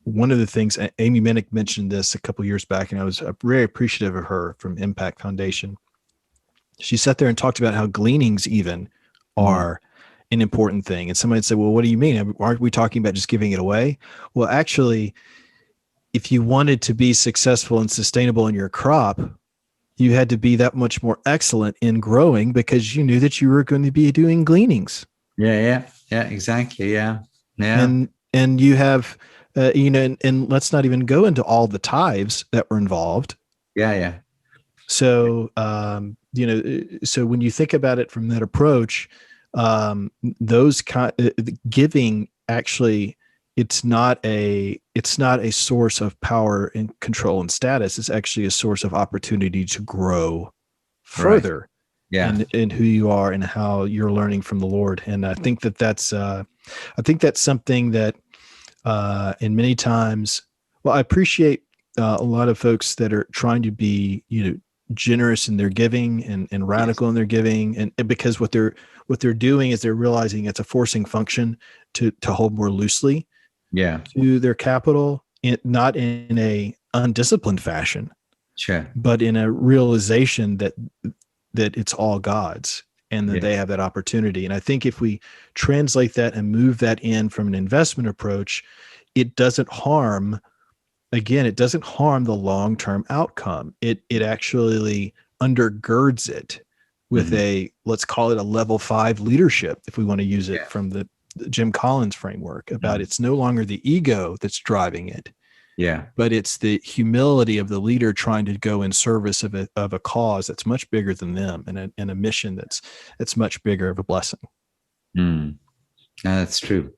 one of the things, Amy Minnick mentioned this a couple years back, and I was very appreciative of her, from Impact Foundation. She sat there and talked about how gleanings even are an important thing. And somebody said, well, what do you mean? Aren't we talking about just giving it away? Well, actually, if you wanted to be successful and sustainable in your crop, you had to be that much more excellent in growing, because you knew that you were going to be doing gleanings. Yeah, exactly. Yeah. And you have, and let's not even go into all the tithes that were involved. Yeah. So, so when you think about it from that approach, giving, actually, it's not a source of power and control and status. It's actually a source of opportunity to grow further. Right. Yeah. in who you are and how you're learning from the Lord. And I think that's something that, and many times, well, I appreciate a lot of folks that are trying to be, generous in their giving and radical in their giving. And because what they're doing is they're realizing it's a forcing function to hold more loosely to their capital, not in a undisciplined fashion, Sure. but in a realization that it's all God's, and that they have that opportunity. And I think if we translate that and move that in from an investment approach, it doesn't harm the long-term outcome. It actually undergirds it with let's call it a level 5 leadership, if we want to use it from the Jim Collins framework, about it's no longer the ego that's driving it. Yeah. But it's the humility of the leader trying to go in service of a cause that's much bigger than them, and a mission that's much bigger of a blessing. No, that's true.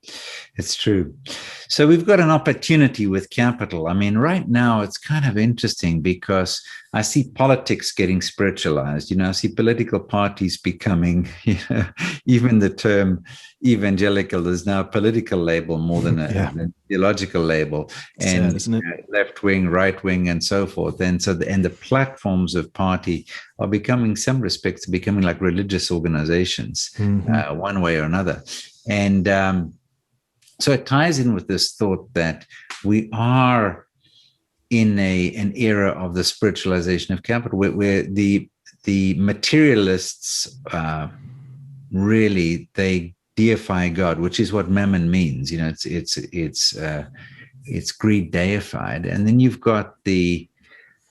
It's true. So we've got an opportunity with capital. I mean, right now it's kind of interesting because I see politics getting spiritualized. I see political parties becoming, even the term evangelical is now a political label more than a theological label. And sad, isn't it? Left wing, right wing, and so forth. And so the platforms of party are becoming, some respects, becoming like religious organizations, one way or another. And so it ties in with this thought that we are in an era of the spiritualization of capital, where the materialists really, they deify God, which is what mammon means. It's greed deified. And then you've got the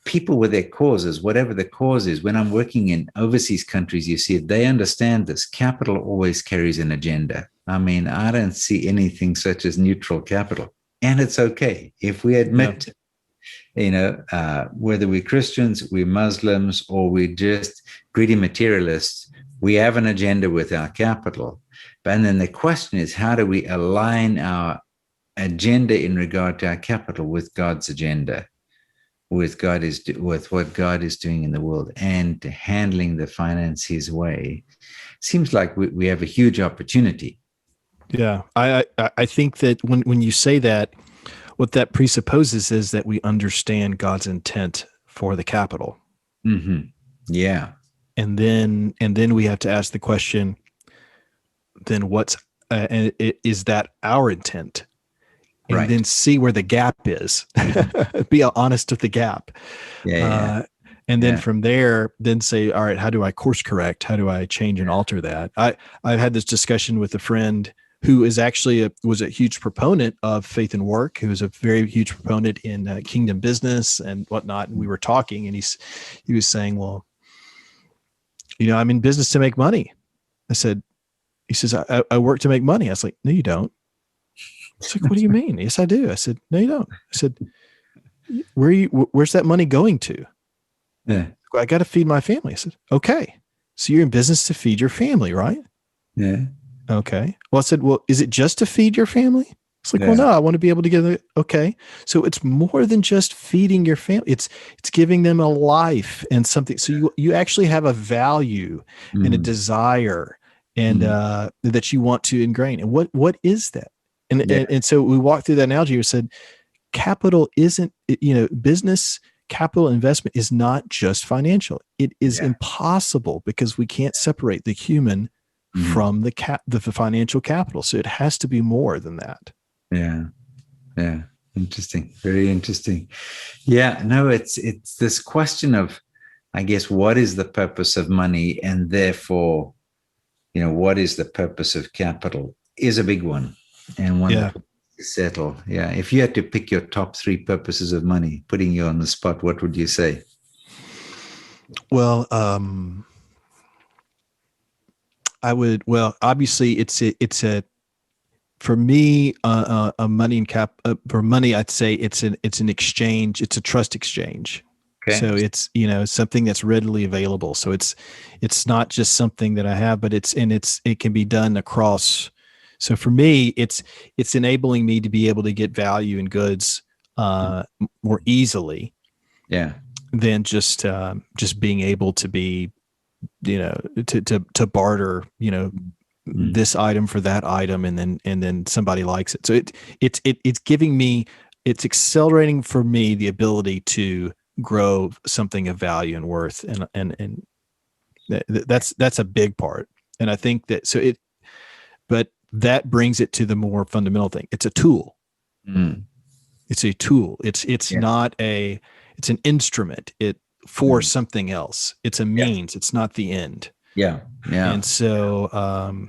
people with their causes, whatever the cause is. When I'm working in overseas countries, you see it, they understand this. Capital always carries an agenda. I mean, I don't see anything such as neutral capital. And it's okay if we admit, whether we're Christians, we're Muslims, or we're just greedy materialists, we have an agenda with our capital. And then the question is, how do we align our agenda in regard to our capital with God's agenda? With what God is doing in the world, and handling the finance His way. Seems like we have a huge opportunity. Yeah, I think that when you say that, what that presupposes is that we understand God's intent for the capital. Yeah, and then we have to ask the question: then what's is that our intent? And then see where the gap is. Be honest with the gap. And then from there, then say, all right, how do I course correct? How do I change and alter that? I've had this discussion with a friend who is actually was a huge proponent of faith and work, who was a very huge proponent in kingdom business and whatnot. And we were talking, and he was saying, well, I'm in business to make money. He says, I work to make money. I was like, no, you don't. It's like, what do you mean? Yes, I do. I said, no, you don't. I said, where's that money going to? Yeah. I got to feed my family. I said, okay. So you're in business to feed your family, right? Yeah. Okay. Well, I said, well, is it just to feed your family? It's like, well, no, I want to be able to give it. Okay. So it's more than just feeding your family. It's giving them a life and something. So you actually have a value and a desire and that you want to ingrain. And what is that? And so we walked through that analogy. We said, capital isn't, business capital investment is not just financial. It is Yeah. impossible because we can't separate the human from the financial capital. So it has to be more than that. Yeah. Yeah. Interesting. Very interesting. Yeah. No, it's this question of, I guess, what is the purpose of money, and therefore, what is the purpose of capital is a big one, and one Yeah. that settle. Yeah. If you had to pick your top 3 purposes of money, putting you on the spot, what would you say? Well, obviously it's a, for me, a money and for money, I'd say it's an exchange. It's a trust exchange. Okay. So it's, something that's readily available. So it's not just something that I have, but it can be done across. So for me, it's enabling me to be able to get value in goods more easily. Yeah. Than just being able to be, to barter, this item for that item, and then somebody likes it. So it's giving me, it's accelerating for me the ability to grow something of value and worth, and that's a big part. And I think that but that brings it to the more fundamental thing. It's a tool. It's a tool. It's not it's an instrument for something else. It's a means. It's not the end. Yeah. Yeah. And so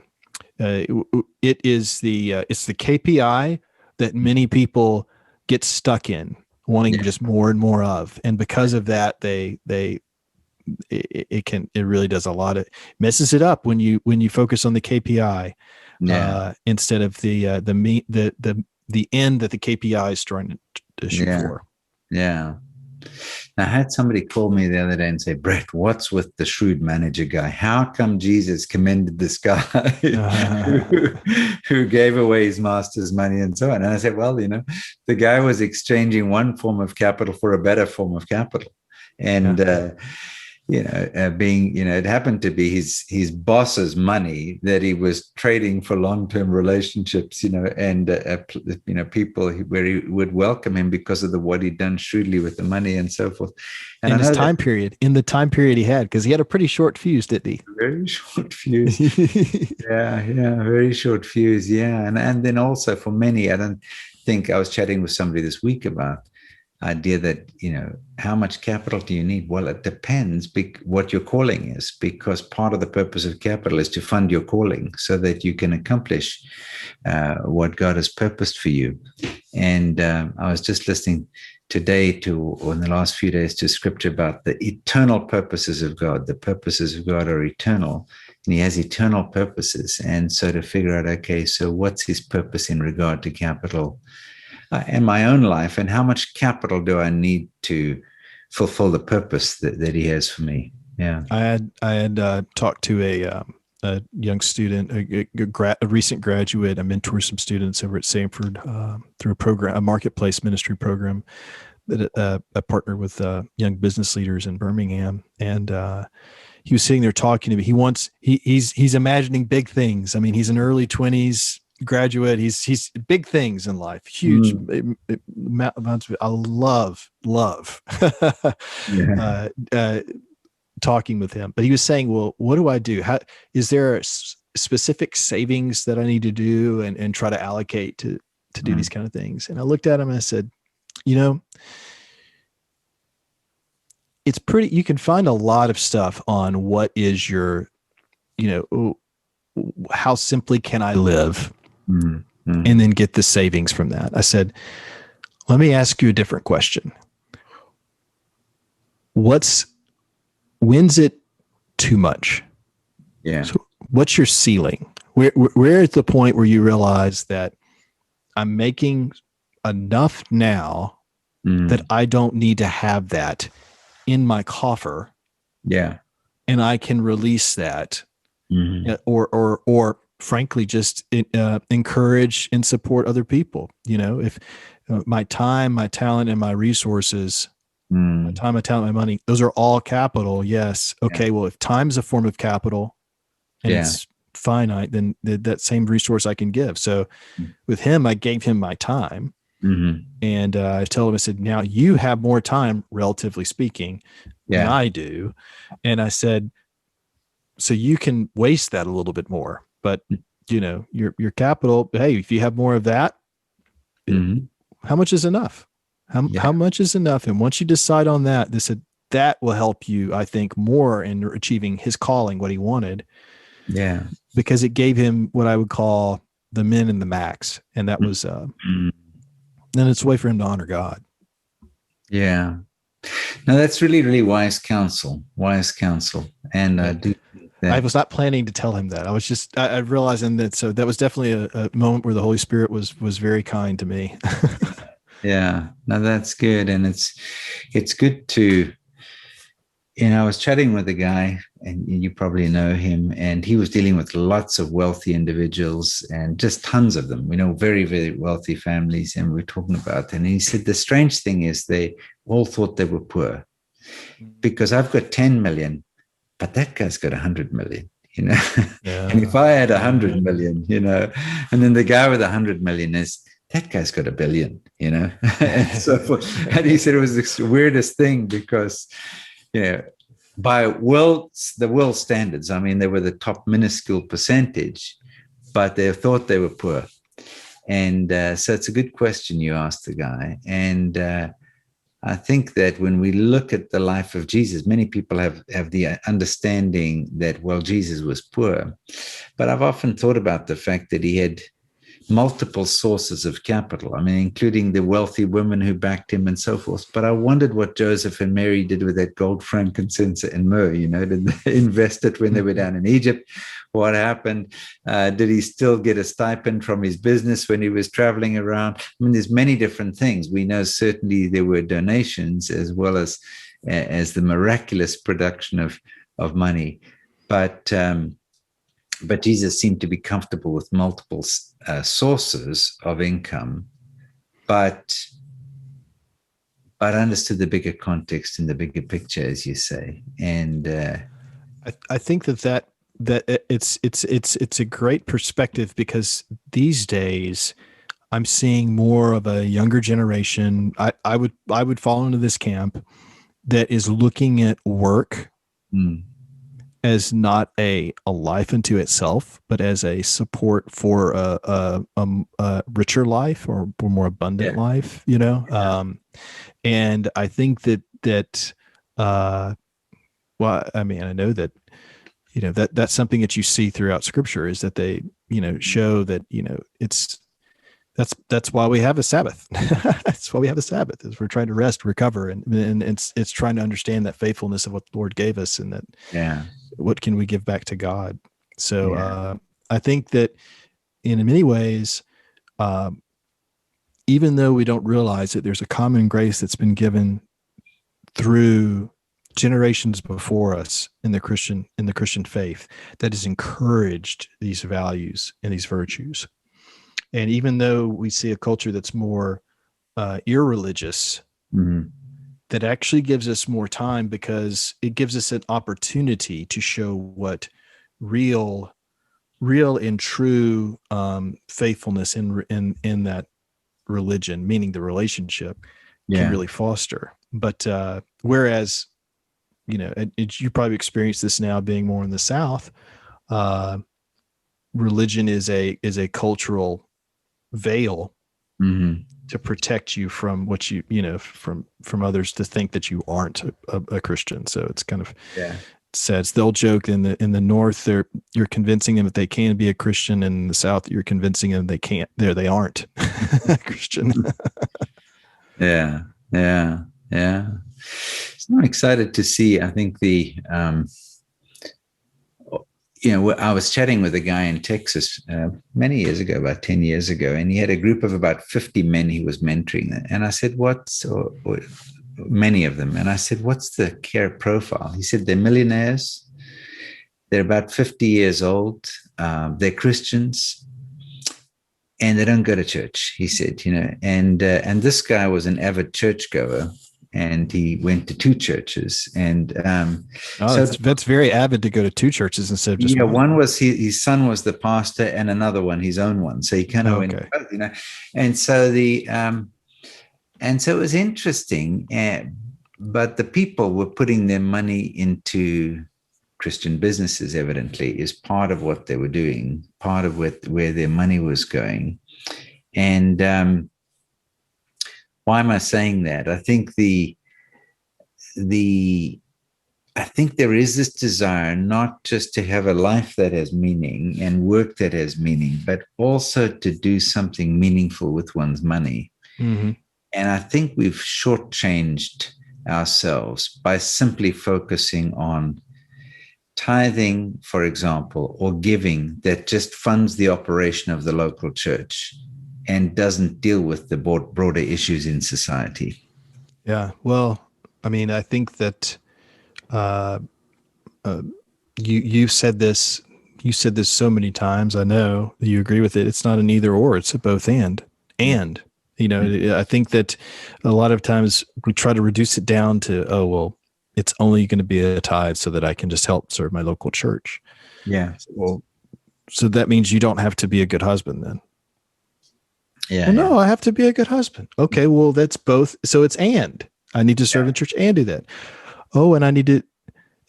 it is it's the KPI that many people get stuck in, wanting just more and more of. And because of that, it really does a lot of, messes it up when you focus on the KPI instead of the end that the KPI is trying to shoot for. Yeah. I had somebody call me the other day and say, Brett, what's with the shrewd manager guy? How come Jesus commended this guy who gave away his master's money and so on? And I said, well, the guy was exchanging one form of capital for a better form of capital. And, it happened to be his boss's money that he was trading for long-term relationships, and people where he would welcome him because of what he'd done shrewdly with the money and so forth. And in the time period he had, because he had a pretty short fuse, didn't he? Very short fuse. Yeah, very short fuse. Yeah, and then also for many, I don't think, I was chatting with somebody this week about idea that, how much capital do you need? Well, it depends what your calling is, because part of the purpose of capital is to fund your calling so that you can accomplish what God has purposed for you. And I was just listening today or in the last few days to scripture about the eternal purposes of God. The purposes of God are eternal, and he has eternal purposes. And so to figure out, okay, so what's his purpose in regard to capital in my own life, and how much capital do I need to fulfill the purpose that he has for me? Yeah. I had talked to a young student, a recent graduate. I mentor some students over at Samford through a marketplace ministry program that I partner with young business leaders in Birmingham. And he was sitting there talking to me. He's imagining big things. I mean, he's in early 20s. Graduate, he's big things in life, huge amounts of, I love talking with him. But he was saying, well, what do I do? Is there specific savings that I need to do and try to allocate to do these kind of things? And I looked at him and I said, it's pretty, you can find a lot of stuff on what is your, how simply can I live? And then get the savings from that. I said, let me ask you a different question. When's it too much? Yeah. So what's your ceiling? Where is the point where you realize that I'm making enough now that I don't need to have that in my coffer? Yeah. And I can release that, or frankly, just encourage and support other people. If my time, my talent, and my resources, my time, my talent, my money, those are all capital. Yes. Okay. Well, if time is a form of capital and it's finite, then that same resource I can give. So with him, I gave him my time. Mm-hmm. And I told him, I said, now you have more time, relatively speaking, than Yeah. I do. And I said, so you can waste that a little bit more, but your capital, hey, if you have more of that, Mm-hmm. how much is enough? How Yeah. much is enough? And once you decide on that, they said that will help you, I think, more in achieving his calling, what he wanted, Yeah. because it gave him what I would call the min and the max. And that was, Mm-hmm. then it's a way for him to honor God. Yeah. No, that's really, really wise counsel. Wise counsel. And I Yeah. do think I that. was not planning to tell him that. I was just, I realizing that. So that was definitely a moment where the Holy Spirit was very kind to me. Yeah. No, that's good. And it's good to, I was chatting with a guy, and you probably know him, and he was dealing with lots of wealthy individuals and just tons of them, very, very wealthy families. And we were talking about that. And he said, the strange thing is they all thought they were poor because I've got 10 million, but that guy's got 100 million. And if Yeah. I had Yeah. 100 million, and then the guy with 100 million is, that guy's got a billion, and so forth. And he said it was the weirdest thing because, by the world standards, I mean, they were the top minuscule percentage, but they thought they were poor. And so it's a good question you asked the guy. And I think that when we look at the life of Jesus, many people have the understanding that, well, Jesus was poor. But I've often thought about the fact that he had multiple sources of capital. I mean, including the wealthy women who backed him and so forth. But I wondered what Joseph and Mary did with that gold, frankincense, and myrrh. Did they invest it when they were down in Egypt? What happened? Did he still get a stipend from his business when he was traveling around? I mean, there's many different things. We know certainly there were donations as well as the miraculous production of money. But Jesus seemed to be comfortable with multiple sources of income, but understood the bigger context and the bigger picture, as you say. And I think that it's a great perspective, because these days I'm seeing more of a younger generation. I would fall into this camp that is looking at work as not a life unto itself, but as a support for a richer life, or more abundant life, and I think that well, I mean, I know that, that's something that you see throughout scripture, is that they, show that, that's why we have a Sabbath. That's why we have a Sabbath, is we're trying to rest, recover. And it's trying to understand that faithfulness of what the Lord gave us, and that, what can we give back to God? So, I think that in many ways, even though we don't realize it, there's a common grace that's been given through generations before us in the Christian faith that has encouraged these values and these virtues. And even though we see a culture that's more irreligious, that actually gives us more time, because it gives us an opportunity to show what real and true faithfulness in that religion, meaning the relationship, can really foster. But whereas, you probably experience this now, being more in the South, religion is a cultural veil to protect you from what from others to think that you aren't a Christian. So it's kind of sad. They'll joke in the North, you're convincing them that they can be a Christian, and in the South, you're convincing them they can't. They aren't a Christian. Yeah. So I'm excited to see. I think I was chatting with a guy in Texas many years ago, about 10 years ago, and he had a group of about 50 men he was mentoring. And I said, many of them. And I said, what's the care profile? He said, they're millionaires. They're about 50 years old. They're Christians, and they don't go to church, he said, and this guy was an avid churchgoer, and he went to two churches. And so that's very avid to go to two churches instead of just one. One was his son was the pastor, and another one, his own one. So he kind of went, and so And so it was interesting, but the people were putting their money into Christian businesses, evidently, is part of what they were doing, part of where their money was going. And why am I saying that? The I think there is this desire not just to have a life that has meaning and work that has meaning, but also to do something meaningful with one's money. Mm-hmm. And I think we've shortchanged ourselves by simply focusing on tithing, for example, or giving that just funds the operation of the local church and doesn't deal with the broader issues in society. Yeah. Well, I mean, I think that uh, you've said this. You said this so many times. I know you agree with it. It's not an either or. It's a both and. And I think that a lot of times we try to reduce it down to, oh well, it's only going to be a tithe so that I can just help serve my local church. Yeah. Well, so that means you don't have to be a good husband then. Yeah. Well, no, I have to be a good husband. Okay, well, that's both. So it's and I need to serve in church and do that. Oh, and I need to,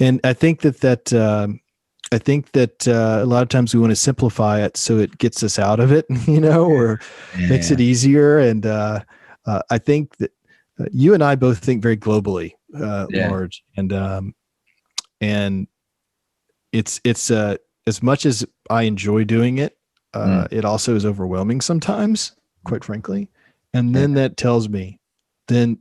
and I think that a lot of times we want to simplify it so it gets us out of it, or makes it easier. And I think that you and I both think very globally, large, and it's as much as I enjoy doing it, it also is overwhelming sometimes, quite frankly. And then that tells me, then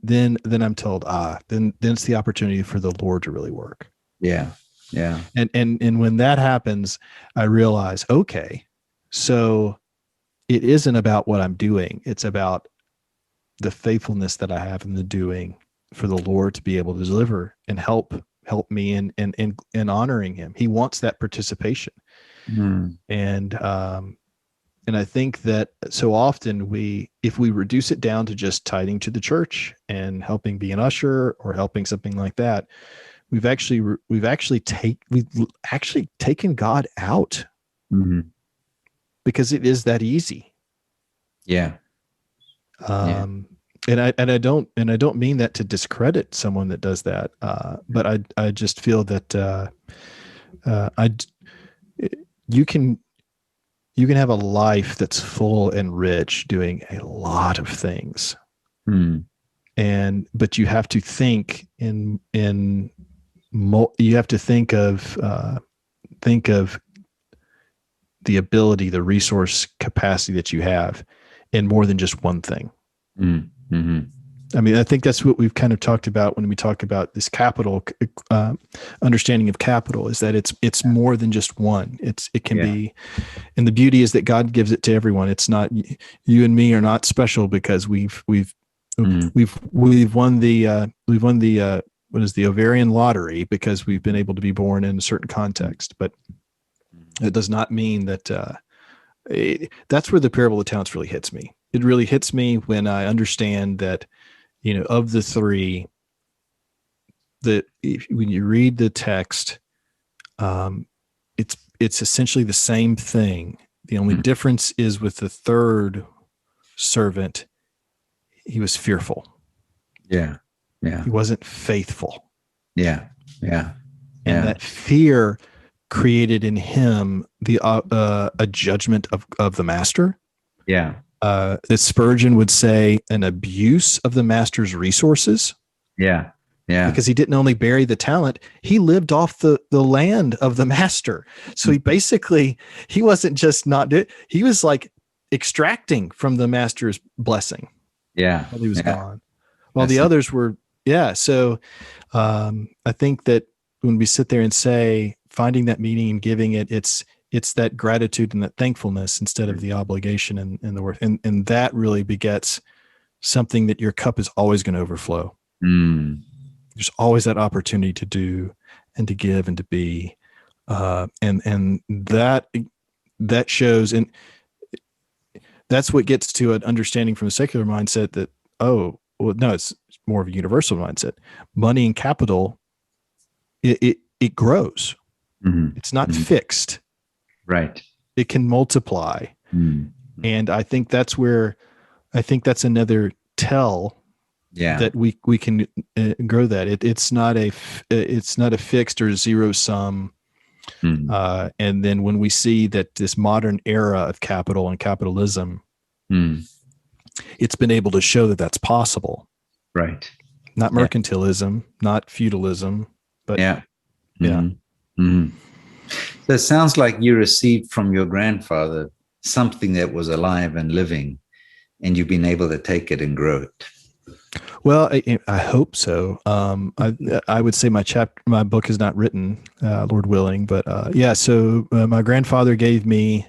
I'm told, then it's the opportunity for the Lord to really work. Yeah. Yeah. And when that happens, I realize, okay, so it isn't about what I'm doing. It's about the faithfulness that I have in the doing for the Lord to be able to deliver and help me in honoring him. He wants that participation. And I think that so often if we reduce it down to just tithing to the church and helping be an usher or helping something like that, we've actually taken God out, because it is that easy. Yeah. And I don't mean that to discredit someone that does that. But I just feel that you can have a life that's full and rich doing a lot of things. But you have to think you have to think of the ability, the resource capacity that you have in more than just one thing. I mean, I think that's what we've kind of talked about when we talk about this capital understanding of capital, is that it's more than just one. It can be, and the beauty is that God gives it to everyone. It's not, you and me are not special because we've won the what is the ovarian lottery because we've been able to be born in a certain context. But it does not mean that that's where the parable of the talents really hits me. It really hits me when I understand that, of the three, that when you read the text, it's essentially the same thing. The only difference is with the third servant, he was fearful. Yeah. He wasn't faithful. Yeah. And that fear created in him a judgment of the master. Yeah. That Spurgeon would say an abuse of the master's resources. Yeah. Because he didn't only bury the talent, he lived off the land of the master. So he wasn't just he was like extracting from the master's blessing. Yeah. While he was gone. While the others were, So I think that when we sit there and say, finding that meaning and giving it's that gratitude and that thankfulness instead of the obligation and the worth. And that really begets something that your cup is always going to overflow. There's always that opportunity to do and to give and to be. And that shows, and that's what gets to an understanding from a secular mindset that, it's more of a universal mindset. Money and capital, it grows. It's not fixed. Right. It can multiply. And I think that's another tell Yeah. that we can grow that. It's not a fixed or zero sum. And then when we see that this modern era of capital and capitalism, it's been able to show that that's possible. Right. Not mercantilism, not feudalism, but yeah. Yeah. So it sounds like you received from your grandfather something that was alive and living, and you've been able to take it and grow it. Well, I hope so. I would say my book is not written, Lord willing, but yeah. So my grandfather gave me.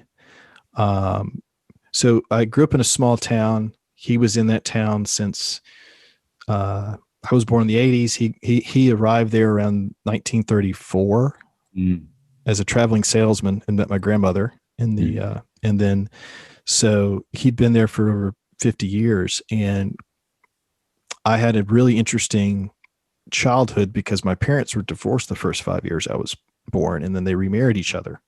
So I grew up in a small town. He was in that town since I was born in the 80s. He arrived there around 1934 as a traveling salesman and met my grandmother in the and then so he'd been there for over 50 years, and I had a really interesting childhood because my parents were divorced the first 5 years I was born, and then they remarried each other.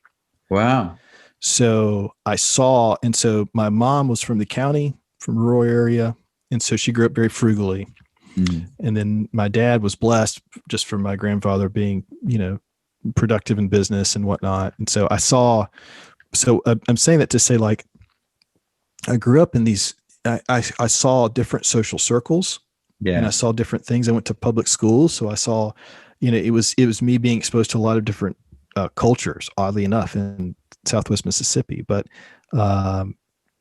Wow. So so my mom was from the county, from a rural area, and so she grew up very frugally. And then my dad was blessed just from my grandfather being, productive in business and whatnot. And so I'm saying that to say, like, I grew up in these, I saw different social circles, and I saw different things. I went to public schools. So I saw, it was me being exposed to a lot of different cultures, oddly enough, in Southwest Mississippi. But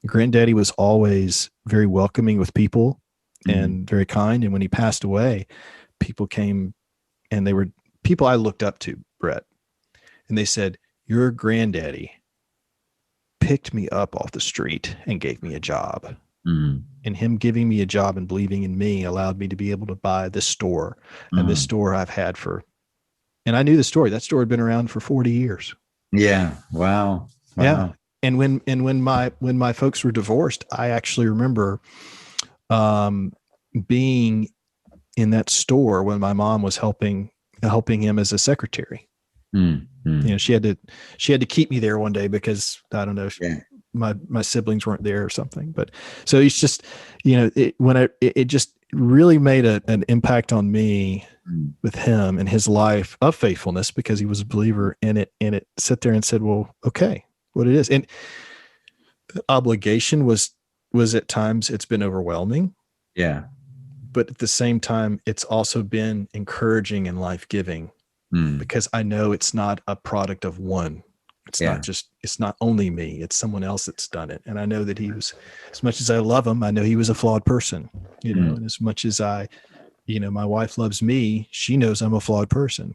Granddaddy was always very welcoming with people and very kind. And when he passed away, people came, and they were people I looked up to, Brett. And they said, your granddaddy picked me up off the street and gave me a job. And him giving me a job and believing in me allowed me to be able to buy this store. And this store I've had and I knew the story. That store had been around for 40 years. Yeah. Wow. Yeah. And when my folks were divorced, I actually remember being in that store when my mom was helping him as a secretary. She had to keep me there one day because I don't know, my siblings weren't there or something. But so it's just, it just really made an impact on me with him and his life of faithfulness, because he was a believer in it. And it sat there and said, well, okay, what it is. And the obligation was at times, it's been overwhelming. Yeah. But at the same time, it's also been encouraging and life-giving, because I know it's not a product of one. It's not only me, it's someone else that's done it. And I know that he was, as much as I love him, I know he was a flawed person, and as much as my wife loves me, she knows I'm a flawed person.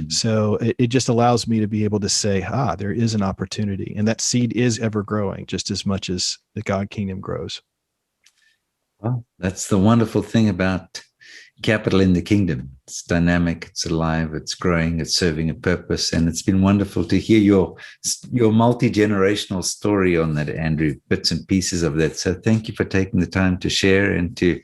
So it just allows me to be able to say, there is an opportunity, and that seed is ever growing just as much as the God kingdom grows. Well, that's the wonderful thing about capital in the kingdom. It's dynamic, it's alive, it's growing, it's serving a purpose. And it's been wonderful to hear your multi-generational story on that, Andrew, bits and pieces of that. So thank you for taking the time to share and to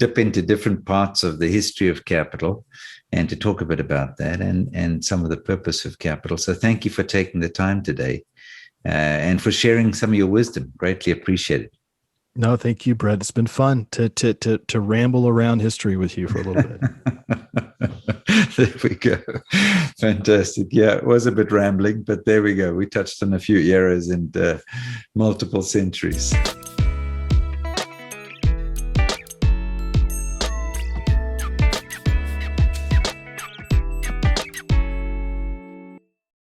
dip into different parts of the history of capital and to talk a bit about that and some of the purpose of capital. So thank you for taking the time today and for sharing some of your wisdom. Greatly appreciated. No, thank you, Brett. It's been fun to ramble around history with you for a little bit. There we go. Fantastic. Yeah, it was a bit rambling, but there we go. We touched on a few eras and multiple centuries.